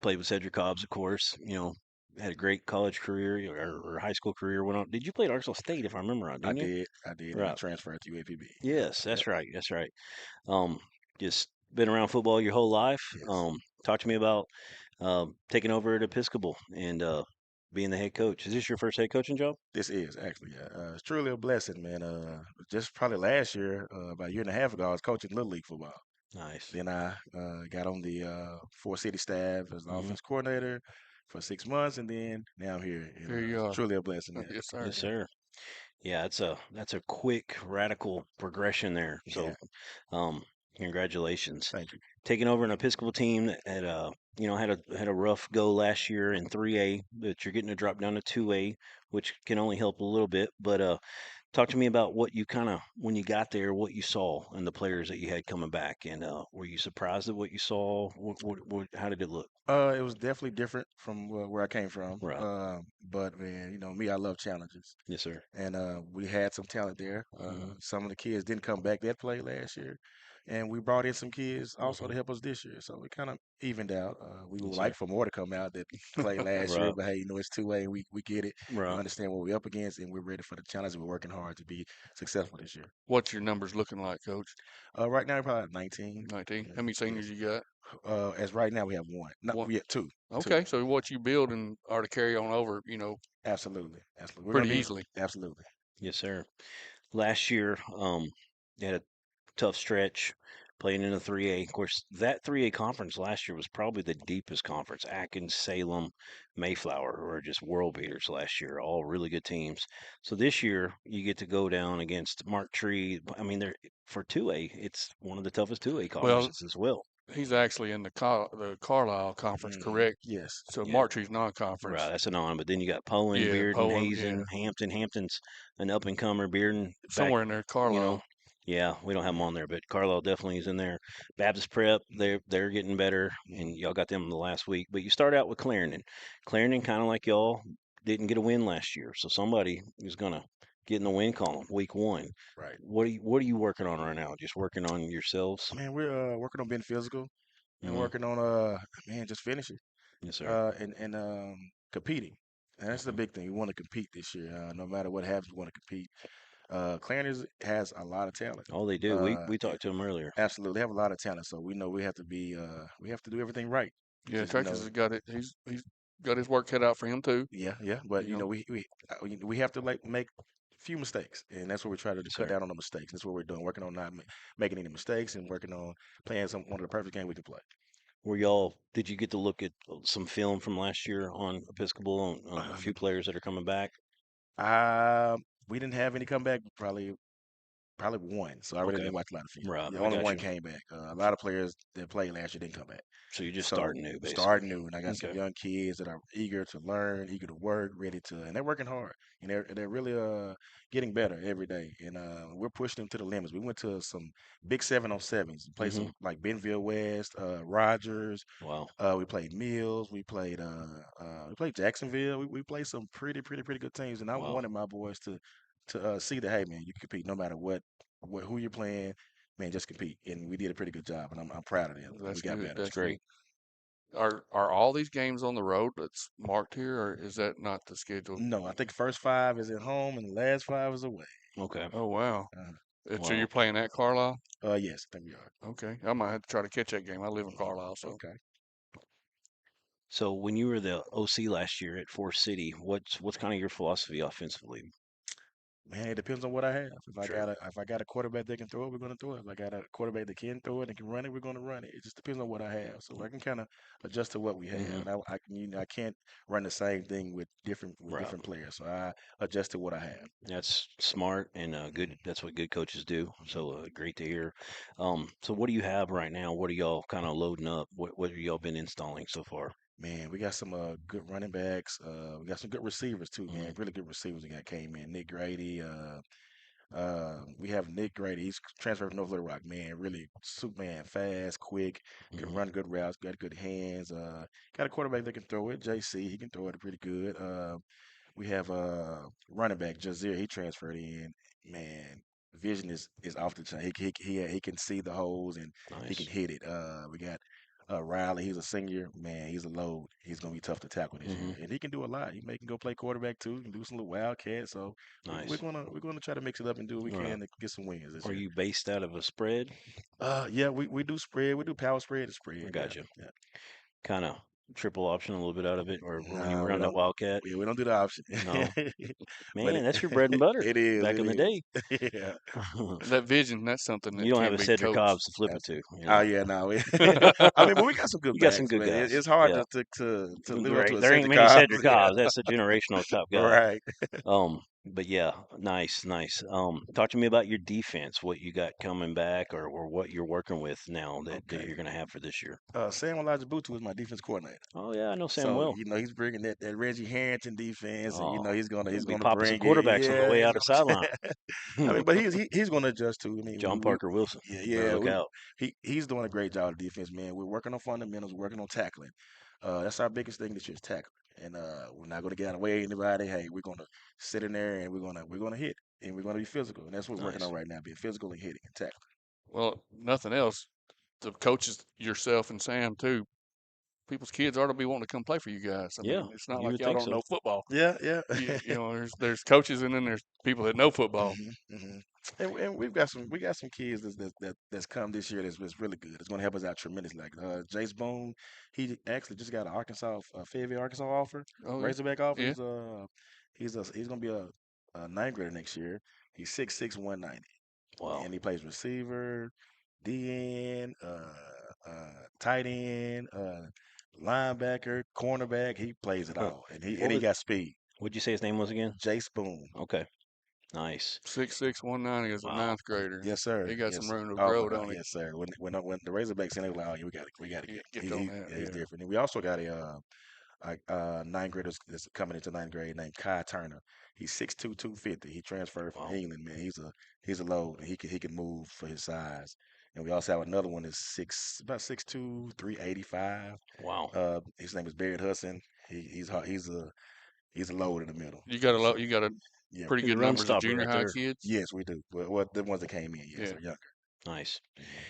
played with Cedric Cobbs, of course. Had a great college career or high school career. Went on. Did you play at Arkansas State, if I remember right? I Didn't you? did. I did, and I Right. transferred to UAPB. Yep. Yes, Yep. that's right. That's right. Um, just been around football your whole life. Yes. Talk to me about taking over at Episcopal and being the head coach. Is this your first head coaching job? This is actually, yeah. It's truly a blessing, man. Just probably last year, about a year and a half ago, I was coaching Little League football. Nice. Then I got on the Four City staff as the Mhm. offense coordinator for 6 months, and then now I'm here. Here you It's are. truly a blessing, man. Yes, sir. Yes, sir. Yeah, that's a quick, radical progression there. Yeah. So, um, congratulations. Thank you. Taking over an Episcopal team that had a rough go last year in 3A, but you're getting to drop down to 2A, which can only help a little bit. But talk to me about what you kind of when you got there, what you saw and the players that you had coming back, and were you surprised at what you saw? How did it look? It was definitely different from where I came from. Right. But man, me, I love challenges, Yes, sir. and we had some talent there. Mhm. Some of the kids didn't come back that played last year, and we brought in some kids also to Mhm. help us this year. So we kind of evened out. We would Yes, sir. like for more to come out that played last year, Right. but hey, it's 2A. We get it. We Right. understand what we're up against, and we're ready for the challenge. We're working hard to be successful this year. What's your numbers looking like, Coach? Right now, we're probably at 19. 19. Yeah, How many yeah. seniors you got? As right now, we have one. No, One. we have two. Okay, so what you building are to carry on over, Absolutely, absolutely. We're pretty gonna be easily. absolutely. Yes, sir. Last year, you had a tough stretch playing in a 3A. Of course, that 3A conference last year was probably the deepest conference. Atkins, Salem, Mayflower were just world beaters last year, all really good teams. So this year, you get to go down against Mark Tree. I mean, for 2A, it's one of the toughest 2A Well, conferences as well. he's actually in the Carlisle conference, correct? Yes. So Yeah. Martry's non-conference. Right, that's an on. But then you got Poland, Yeah, Bearden, Poland. Yeah, Hazen, Hampton. Hampton's an up and comer. Bearden back, somewhere in there, you Carlisle. know. Yeah, we don't have them on there, but Carlisle definitely is in there. Baptist Prep, they're getting better, and y'all got them the last week. But you start out with Clarendon. Clarendon, kind of like y'all, didn't get a win last year, so somebody is gonna get in the win column week one. Right. What are you working on right now? Just working on yourselves? Man, we're working on being physical and Hmm. working on just finishing Yes, sir. and competing. And that's the Mhm. big thing. We want to compete this year. No matter what happens, we want to compete. Clarendon has a lot of talent. Oh, they do. We Yeah, talked to them earlier. absolutely, they have a lot of talent. So we know we have to do everything right. Yeah, Just Texas has got it. He's got his work cut out for him too. yeah, yeah. But You know, we have to like make few mistakes, and that's what we try to Yes, cut sir. down on the mistakes. That's what we're doing, working on not making any mistakes and working on playing one of the perfect games we can play. Did you get to look at some film from last year on Episcopal on a few players that are coming back? We didn't have any comeback. Probably one. So I really Okay. didn't watch a lot of film. Right, Yeah, I only got one you. came back. A lot of players that played last year didn't come back. So you're just So starting new, basically. starting new, and I got some Okay. young kids that are eager to learn, eager to work, ready to, and they're working hard. And they're really getting better every day. And we're pushing them to the limits. We went to some big 7-on-7s, played Hmm. some like Bentonville West, Rogers. Wow. We played Mills. We played Jacksonville. We played some pretty good teams. And I Wow. wanted my boys to see that, hey man, you can compete no matter who you're playing. Man, just compete. And we did a pretty good job, and I'm proud of them. We that's got good. better. That's That's good. great. Are all these games on the road that's marked here, or is that not the schedule? No, I think the first five is at home, and the last five is away. Okay. Oh wow. Uh, So you're Wow. playing at Carlisle? yes, I think we are. Okay, I might have to try to catch that game. I live in Carlisle, so Okay. So when you were the OC last year at Forest City, what's kind of your philosophy offensively? Man, it depends on what I have. Sure. If I got a quarterback that can throw it, we're gonna throw it. If I got a quarterback that can throw it and can run it, we're gonna run it. It just depends on what I have. So I can kind of adjust to what we have. Hmm. And I can't run the same thing with Right. different players. So I adjust to what I have. That's smart and good. That's what good coaches do. Mhm. So great to hear. So what do you have right now? What are y'all kind of loading up? What have y'all been installing so far? Man, we got some good running backs. We got some good receivers too, man. Hmm. Really good receivers. We got came in Nick Grady. We have Nick Grady. He's transferred from North Little Rock, man. Really, Superman, fast, quick, can Hmm. run good routes, got good hands. Got a quarterback that can throw it. JC, he can throw it pretty good. We have running back Jazier. He transferred in. Man, vision is off the chain. He can see the holes and he can Nice. hit it. We got Riley. He's a senior. Man, he's a load. He's gonna be tough to tackle this Hmm. year, and he can do a lot. He can go play quarterback too. He can do some little wildcat. So Nice. we're gonna try to mix it up and do what we All right. can to get some wins this Are year. you based out of a spread? Yeah, we do spread. We do power spread and I spread. Yeah, got you. yeah. Kind of triple option a little bit out of it, or when you No, run that Wildcat? we don't do the option. No. But Man, that's your bread and butter back it in the is. day. Yeah. That vision, that's something You that don't have can't a be Cedric Cobbs coached. to flip it That's to, you oh know. yeah, no. I mean, but we got some good You got some backs, good but guys. it's hard Yeah. to live up to Right. a There ain't Cedric many Cobbs. Cedric Yeah, Cobbs. That's a generational top guy. right. But yeah, nice, nice. Talk to me about your defense, what you got coming back or what you're working with now that Okay. you're gonna have for this year. Sam Olajubutu is my defense coordinator. Oh yeah, I know Sam So, well. he's bringing that Reggie Harrington defense, and Oh, you're he's gonna be gonna popping some bring it. quarterbacks on the Yeah, way you out of sideline. know. I mean, but he's gonna adjust too. I mean, John Parker Wilson. yeah, Better yeah, look out. he's doing a great job of defense, man. We're working on fundamentals, working on tackling. That's our biggest thing this year is tackling. And we're not gonna get out of the way of anybody. Hey, we're gonna sit in there and we're gonna hit and we're gonna be physical. And that's what we're working on Nice. right now, being physical and hitting and tackling. Well, nothing else. The coaches, yourself and Sam too. People's kids ought to be wanting to come play for you guys. I Yeah, mean, it's not you like would y'all think don't so. know football. Yeah, yeah. There's coaches and then there's people that know football. hmm And we got some kids that's come this year that's really good. It's going to help us out tremendously. Like Jace Boone, he actually just got an Fayetteville, Arkansas offer, Oh yeah, Razorback offer. yeah. He's going to be a ninth grader next year. He's 6'6", 190, Wow. and he plays receiver, DN, tight end, linebacker, cornerback. He plays it Huh. all, and What he was got speed. what'd you say his name was again? Jace Boone. Okay. Nice. 6'6", 190 as a Wow. ninth grader. Yes, sir. He got some Yes. room to Oh my grow, God. don't he? Yes, sir. When the Razorbacks in, they were like, oh, yeah, we got to get Get on that. yeah, he's Yeah. different. And we also got a ninth grader that's coming into ninth grade named Kai Turner. He's 6'2", 250. He transferred from Wow. England, man. He's a load, and he can move for his size. And we also have another one that's about 6'2", 385. Wow. His name is Barrett Hudson. He's a load in the middle. So You got a yeah, pretty Your good run numbers of stopper junior right high there. kids. yes, we do. Well, the ones that came in, yes, Yeah. are younger. Nice. Mhm.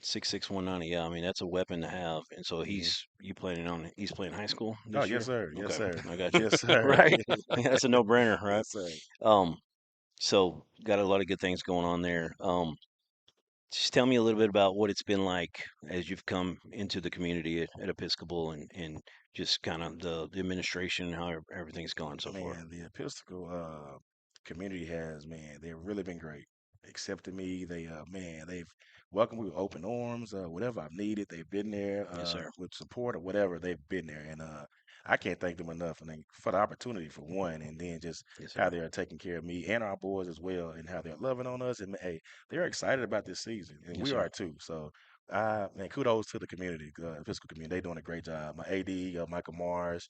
6'6", 190. Yeah, I mean that's a weapon to have. And so Mhm. he's playing high school Oh, this yes, year? sir. Yes, Okay. sir. I got you. Yes, sir. Right. That's a no-brainer, right? Yes, sir. Um, so got a lot of good things going on there. Just tell me a little bit about what it's been like as you've come into the community at Episcopal and just kind of the administration, how everything's gone so far. Man, the Episcopal community they've really been great. Accepted me. They've welcomed me with open arms. Whatever I've needed, they've been there Yes, sir. with support or whatever. They've been there, and I can't thank them enough. And for the opportunity for one, and then just Yes, how sir. they are taking care of me and our boys as well, and how they're loving on us. And hey, they're excited about this season, and Yes, we sir. are too. So, man, kudos to the community, Episcopal community. They're doing a great job. My AD, Michael Mars.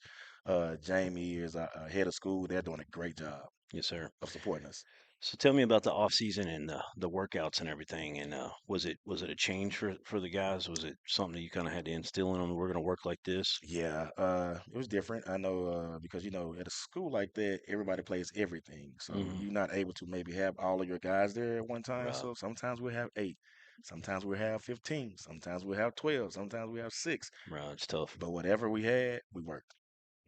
Jamie is our head of school. They're doing a great job Yes, sir. of supporting us. So tell me about the off season and the workouts and everything. And was it a change for the guys? Was it something that you kind of had to instill in them? We're going to work like this. Yeah, it was different. I know because at a school like that, everybody plays everything, so Hmm. you're not able to maybe have all of your guys there at one time. Right. So sometimes we have 8, sometimes we have 15, sometimes we have 12, sometimes we have 6. Right. It's tough. But whatever we had, we worked.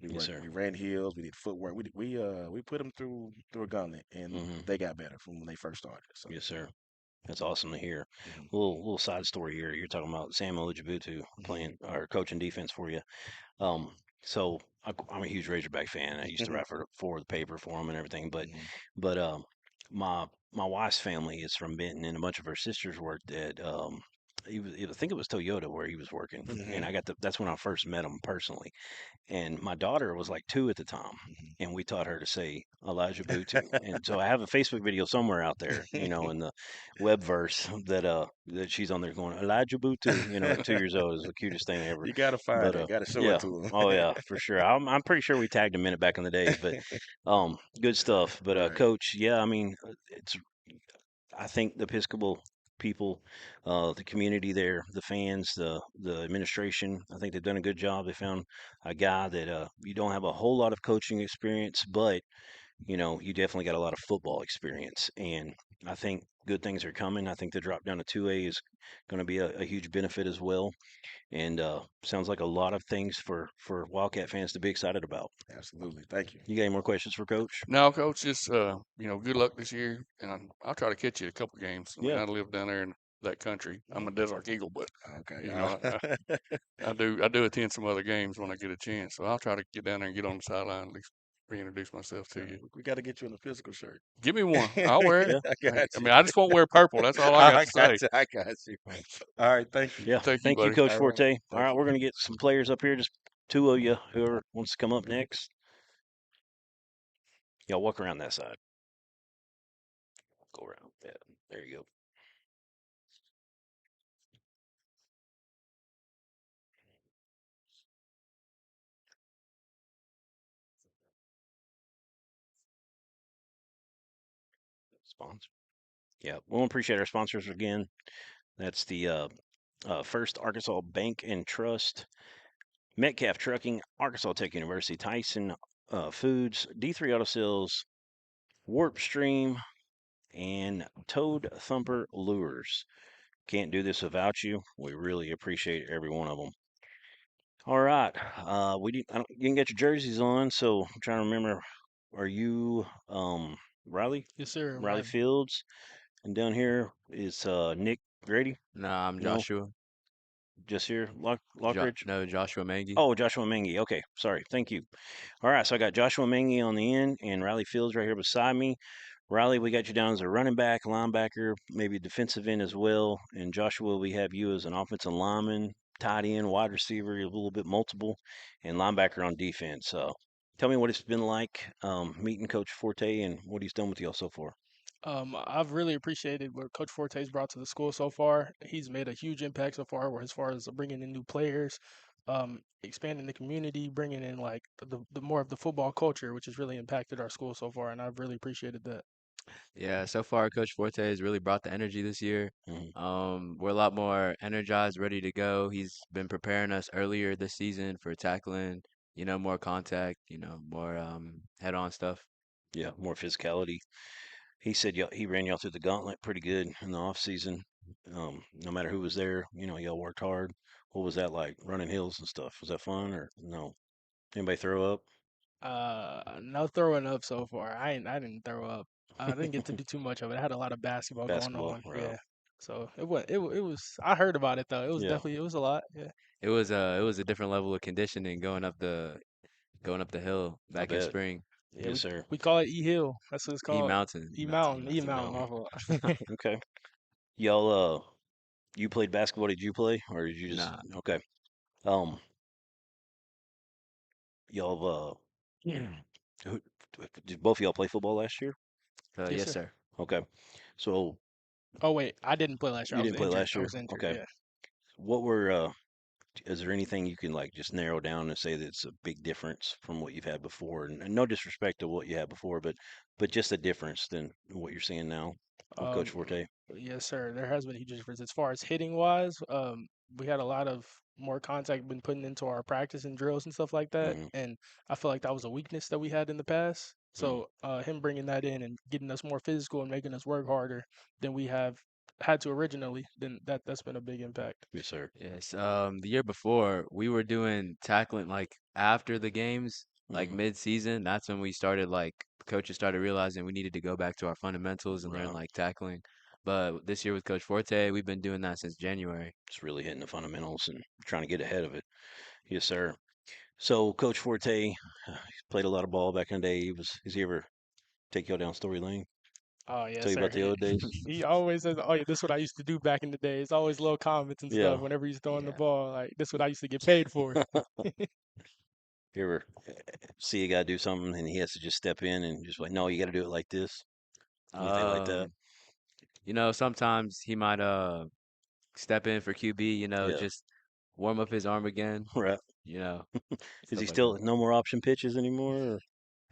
We Yes, worked. sir. We ran hills. We did footwork. We put them through a gauntlet, and Hmm. they got better from when they first started. So. Yes, sir. That's awesome to hear. Mhm. Little side story here. You're talking about Samuel Ojibuttu Mhm. playing or coaching defense for you. Um, so I'm a huge Razorback fan. I used to write for the paper for them and everything. But Mhm. but my my wife's family is from Benton, and a bunch of her sisters worked at I think it was Toyota where he was working, and Mhm. that's when I first met him personally. And my daughter was like 2 at the time, Mhm. and we taught her to say Elijah Butu. And so I have a Facebook video somewhere out there, in the web verse that she's on there going Elijah Butu, at 2 years old is the cutest thing ever. You gotta find But it. Gotta show it yeah, to oh him. yeah, for sure. I'm pretty sure we tagged him in it back in the day, but good stuff. But Right. coach, yeah, I mean, it's I think the Episcopal people, the community there, the fans, the administration, I think they've done a good job. They found a guy that you don't have a whole lot of coaching experience, but you definitely got a lot of football experience. And I think good things are coming. I think the drop down to 2A is going to be a huge benefit as well. And sounds like a lot of things for Wildcat fans to be excited about. Absolutely. Thank you. You got any more questions for Coach? Now, coach, just good luck this year, and I'll try to catch you at a couple games. I mean, Yeah. I live down there in that country. I'm a Desert Eagle, but Okay. you know, I do attend some other games when I get a chance. So I'll try to get down there and get on the sideline at least reintroduce myself to Okay. you. We got to get you in a physical shirt. Give me one. I'll wear it. Yeah. I Hey, got I you. mean, I just won't wear purple. That's all I got I to got say. you. I got you. All right. Thank you. Yeah. Thank you, Thank you, buddy. Coach All right. Forte. All Thank right, you. we're going to get some players up here. Just two of you, whoever wants to come up next. Y'all walk around that side. Go around. Yeah. There you go. Sponsor. Yeah. We want to appreciate our sponsors again. That's the First Arkansas Bank and Trust, Metcalf Trucking, Arkansas Tech University, Tyson Foods, D3 Auto Sales, Warp Stream, and Toad Thumper Lures. Can't do this without you. We really appreciate every one of them. All right. You didn't get your jerseys on, so I'm trying to remember. Are you Riley? Yes, sir. I'm Riley Riley. Fields? And down here is Nick Grady? Nah, I'm No, Joshua. just here. Lockridge? No, Joshua Mangy. Oh, Joshua Mengi. Okay, sorry. Thank you. All right, so I got Joshua Mengi on the end and Riley Fields right here beside me. Riley, we got you down as a running back, linebacker, maybe defensive end as well. And Joshua, we have you as an offensive lineman, tight end, wide receiver, a little bit multiple, and linebacker on defense. Tell me what it's been like meeting Coach Forte and what he's done with y'all so far. I've really appreciated what Coach Forte's brought to the school so far. He's made a huge impact so far, as far as bringing in new players, expanding the community, bringing in like the more of the football culture, which has really impacted our school so far, and I've really appreciated that. Yeah, so far Coach Forte has really brought the energy this year. Mhm. We're a lot more energized, ready to go. He's been preparing us earlier this season for tackling, more contact, more head-on stuff. Yeah, more physicality. He said he ran y'all through the gauntlet pretty good in the off season. No matter who was there, y'all worked hard. What was that like, running hills and stuff? Was that fun or no? Anybody throw up? No throwing up so far. I didn't throw up. I didn't get to do too much of it. I had a lot of basketball going Basketball, on. right? Yeah. So it was. I heard about it though. It was Yeah, definitely it was a lot. Yeah. It was a different level of conditioning going up the hill I back in bet. spring. Yeah. Yes, sir. We call it E Hill. That's what it's E called. Mountain. E E Mountain. E E Mountain. Mountain. My fault. Okay. Y'all, you played basketball? Did you play, or did you just Nah. okay? Um, y'all, who, did both of y'all play football last year? Yes, Yes, sir. sir. Okay. So Oh wait, I didn't play last year. you I was didn't play injured. last I year? was injured. Okay. Yeah. What were is there anything you can like just narrow down and say that's a big difference from what you've had before? And no disrespect to what you had before, but just a difference than what you're seeing now with Coach Um, Forte. yes, sir. There has been a huge difference as far as hitting wise. We had a lot of more contact been putting into our practice and drills and stuff like that, Mm-hmm. and I feel like that was a weakness that we had in the past. Mm-hmm. So him bringing that in and getting us more physical and making us work harder than we have had to originally, then that's been a big impact. Yes, sir. Yes. The year before we were doing tackling like after the games, like Mm-hmm. mid-season. That's when we started like the coaches started realizing we needed to go back to our fundamentals and learn Right. like tackling. But this year with Coach Forte, we've been doing that since January. Just really hitting the fundamentals and trying to get ahead of it. Yes, sir. So Coach Forte, he's played a lot of ball back in the day. Has he ever take y'all down story lane? Oh yes, Tell you sir. about the old days? He always says, "Oh yeah, this is what I used to do back in the day." It's always little comments and stuff Yeah. whenever he's throwing the Yeah. ball. Like this is what I used to get paid for. You ever see a guy do something and he has to just step in and just like, no, you got to do it like this? Anything like that? Um, sometimes he might step in for QB, Yeah. just warm up his arm again, Right. you know, Is he stuff like still that. no more option pitches anymore? Or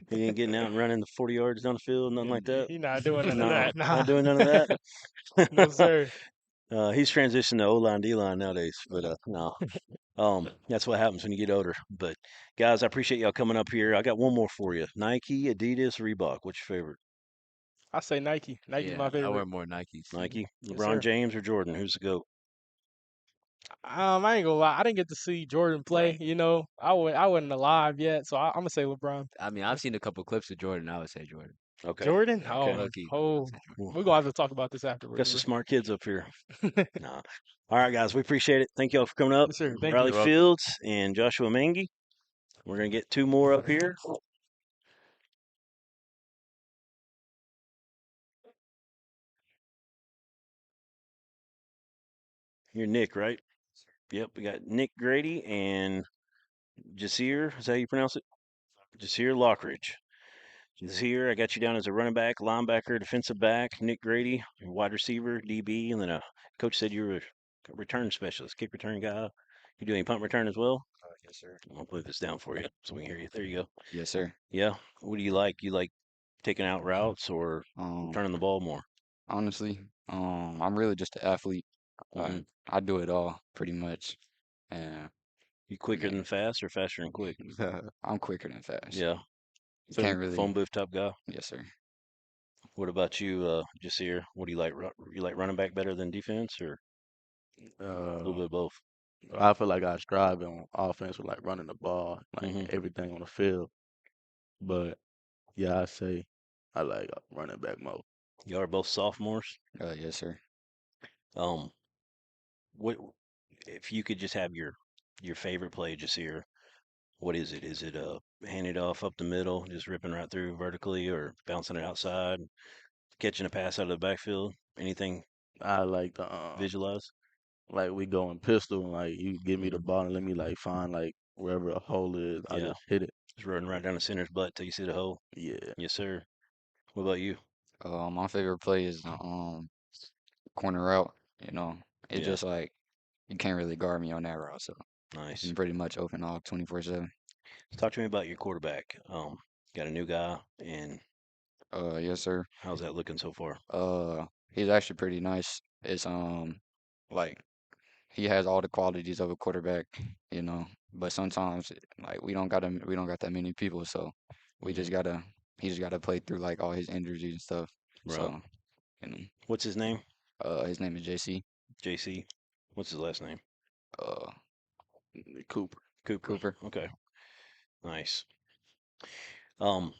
he ain't getting out and running the 40 yards down the field, nothing like that? He not doing none of No, that. not Nah, doing none of that. no sir. He's transitioned to O-line, D-line nowadays, but no. That's what happens when you get older. But guys, I appreciate y'all coming up here. I got one more for you. Nike, Adidas, Reebok. What's your favorite? I say Nike. Nike's my Yeah, I wear favorite. more Nikes. Nike, Yes LeBron sir. James, or Jordan? Who's the GOAT? I ain't gonna lie. I didn't get to see Jordan play. I wasn't alive yet, so I'm gonna say LeBron. I mean, I've seen a couple clips of Jordan. I would say Jordan. Okay. Jordan? Okay. Oh, Low key, I would oh, say Jordan. Well, we're gonna have to talk about this got afterwards, some bro. smart kids up here. Nah. All right, guys. We appreciate it. Thank y'all for coming up. Yes sir. Thank Riley you. You're welcome. Fields and Joshua Mangy. We're gonna get two more up here. You're Nick, right? Yep. We got Nick Grady and Jasir. Is that how you pronounce it? Jasir Lockridge. Jasir, I got you down as a running back, linebacker, defensive back. Nick Grady, wide receiver, DB, and then a coach said you were a return specialist, kick return guy. You do any punt return as well? Yes, sir. I'll put this down for you so we can hear you. There you go. Yes, sir. Yeah. What do you like? You like taking out routes or Um, turning the ball more? honestly, I'm really just an athlete. Hmm. I do it all pretty much, and You I quicker mean, than fast or faster than quick? I'm quicker than fast. Yeah. You Phone can't phone really. booth type guy. Yes, sir. What about you, Jasir? What do you like? You like running back better than defense, or a little Uh, bit of both? I feel like I strive on offense with like running the ball, like Hmm. everything on the field. But yeah, I say I like running back more. Y'all are both sophomores. Yes, sir. Um, what if you could just have your favorite play, Jasir? What is it? Is it handing it off up the middle, just ripping right through vertically, or bouncing it outside, catching a pass out of the backfield? Anything I like the visualize? like we go in pistol and like you give me the Hmm. ball and let me like find like wherever a hole is, I Yeah, just hit it. just running right down the center's butt till you see the hole. Yeah. Yes, sir. What about you? My favorite play is the corner route. It Yeah, just like you can't really guard me on that route, so nice. I'm pretty much open all 24/7. Talk to me about your quarterback. Got a new guy, and Yes, sir. how's that looking so far? He's actually pretty nice. It's like he has all the qualities of a quarterback, but sometimes like we don't got that many people, so we Hmm. just gotta he just gotta play through like all his injuries and stuff. Right. So, you know, What's his name? his name is JC. JC. What's his last name? Uh, Cooper. Cooper. Cooper. Okay, nice. Um,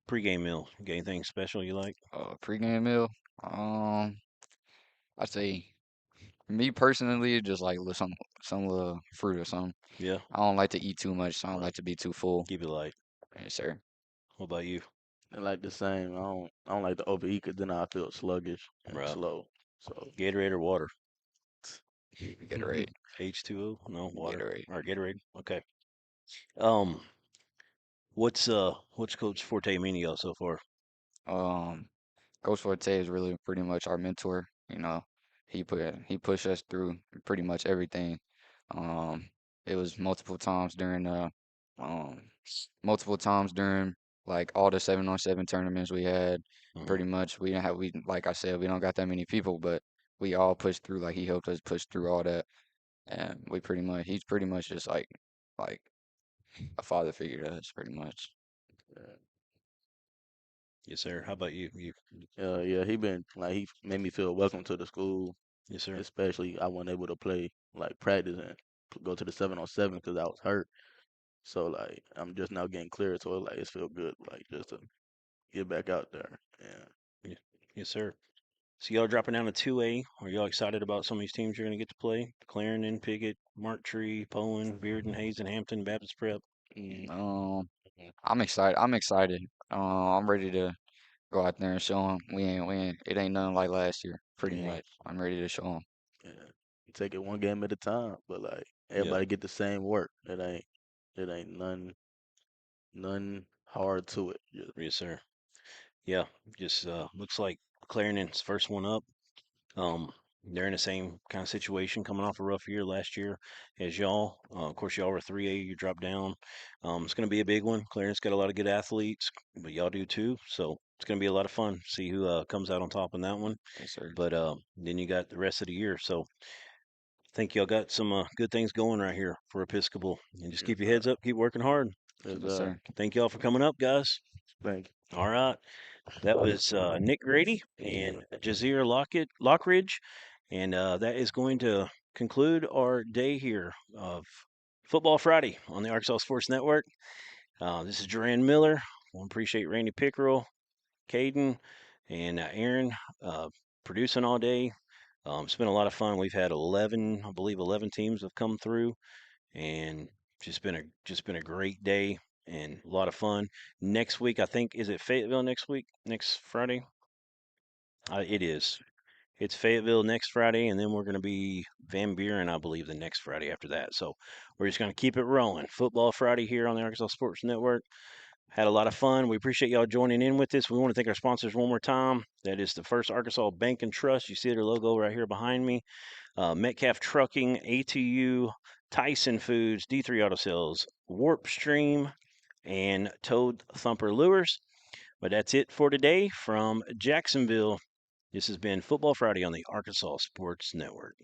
pregame meal. Got anything special you like? Pregame meal. Um, I say me personally, just like some little fruit or something. Yeah. I don't like to eat too much, so I don't Right. like to be too full. Keep it light. Yes, sir. What about you? And like the same. I don't like to overeat because then I feel sluggish and Right. slow. So Gatorade or water? Gatorade. H2O? No, water. Gatorade. Or Gatorade. Okay. Um, what's Coach Forte mean to y'all so far? Um, Coach Forte is really pretty much our mentor. He pushed us through pretty much everything. Um, it was um, multiple times during like all the 7-on-7 tournaments we had. Hmm. Pretty much, we like I said, we don't got that many people, but we all pushed through. Like he helped us push through all that, and he's pretty much just like a father figure to us, pretty much. Yes, sir. How about you? You? yeah, he made me feel welcome to the school. Yes, sir. Especially I wasn't able to play like practice and go to the 7-on-7 because I was hurt. So like I'm just now getting clear, so like it's feel good like just to get back out there. Yeah. Yes, sir. So y'all dropping down to 2A. Are y'all excited about some of these teams you're going to get to play? Clarendon, Pickett, Mark Tree, Poland, Bearden, Hazen, Hampton, Baptist Prep. I'm excited. I'm excited. I'm ready to go out there and show them we ain't. It ain't nothing like last year. Pretty Yeah. much. I'm ready to show them. Yeah. You take it one game at a time, but like Yeah. everybody get the same work. It ain't none hard to it. Yes, sir. Yeah, just looks like Clarendon's first one up. They're in the same kind of situation, coming off a rough year last year as y'all. Of course, y'all were 3A. You dropped down. It's going to be a big one. Clarendon's got a lot of good athletes, but y'all do too. So it's going to be a lot of fun. See who comes out on top in that one. Yes, sir. But then you got the rest of the year. So I think y'all got some good things going right here for Episcopal. And just keep your heads up, keep working hard. Yes, Yes, sir. Thank y'all for coming up, guys. Thank you. All right. That was Nick Grady and Jazir Lockridge. And that is going to conclude our day here of Football Friday on the Arkansas Sports Network. This is Duran Miller. I appreciate Randy Pickerel, Caden, and Aaron producing all day. It's been a lot of fun. We've had 11, I believe 11 teams have come through, and just been a great day and a lot of fun. Next week, I think, is it Fayetteville next week? Next Friday? It is. It's Fayetteville next Friday, and then we're going to be Van Buren, I believe, the next Friday after that. So we're just going to keep it rolling. Football Friday here on the Arkansas Sports Network. Had a lot of fun. We appreciate y'all joining in with us. We want to thank our sponsors one more time. That is the First Arkansas Bank and Trust. You see their logo right here behind me. Metcalf Trucking, ATU, Tyson Foods, D3 Auto Sales, Warp Stream, and Toad Thumper Lures. But that's it for today from Jacksonville. This has been Football Friday on the Arkansas Sports Network.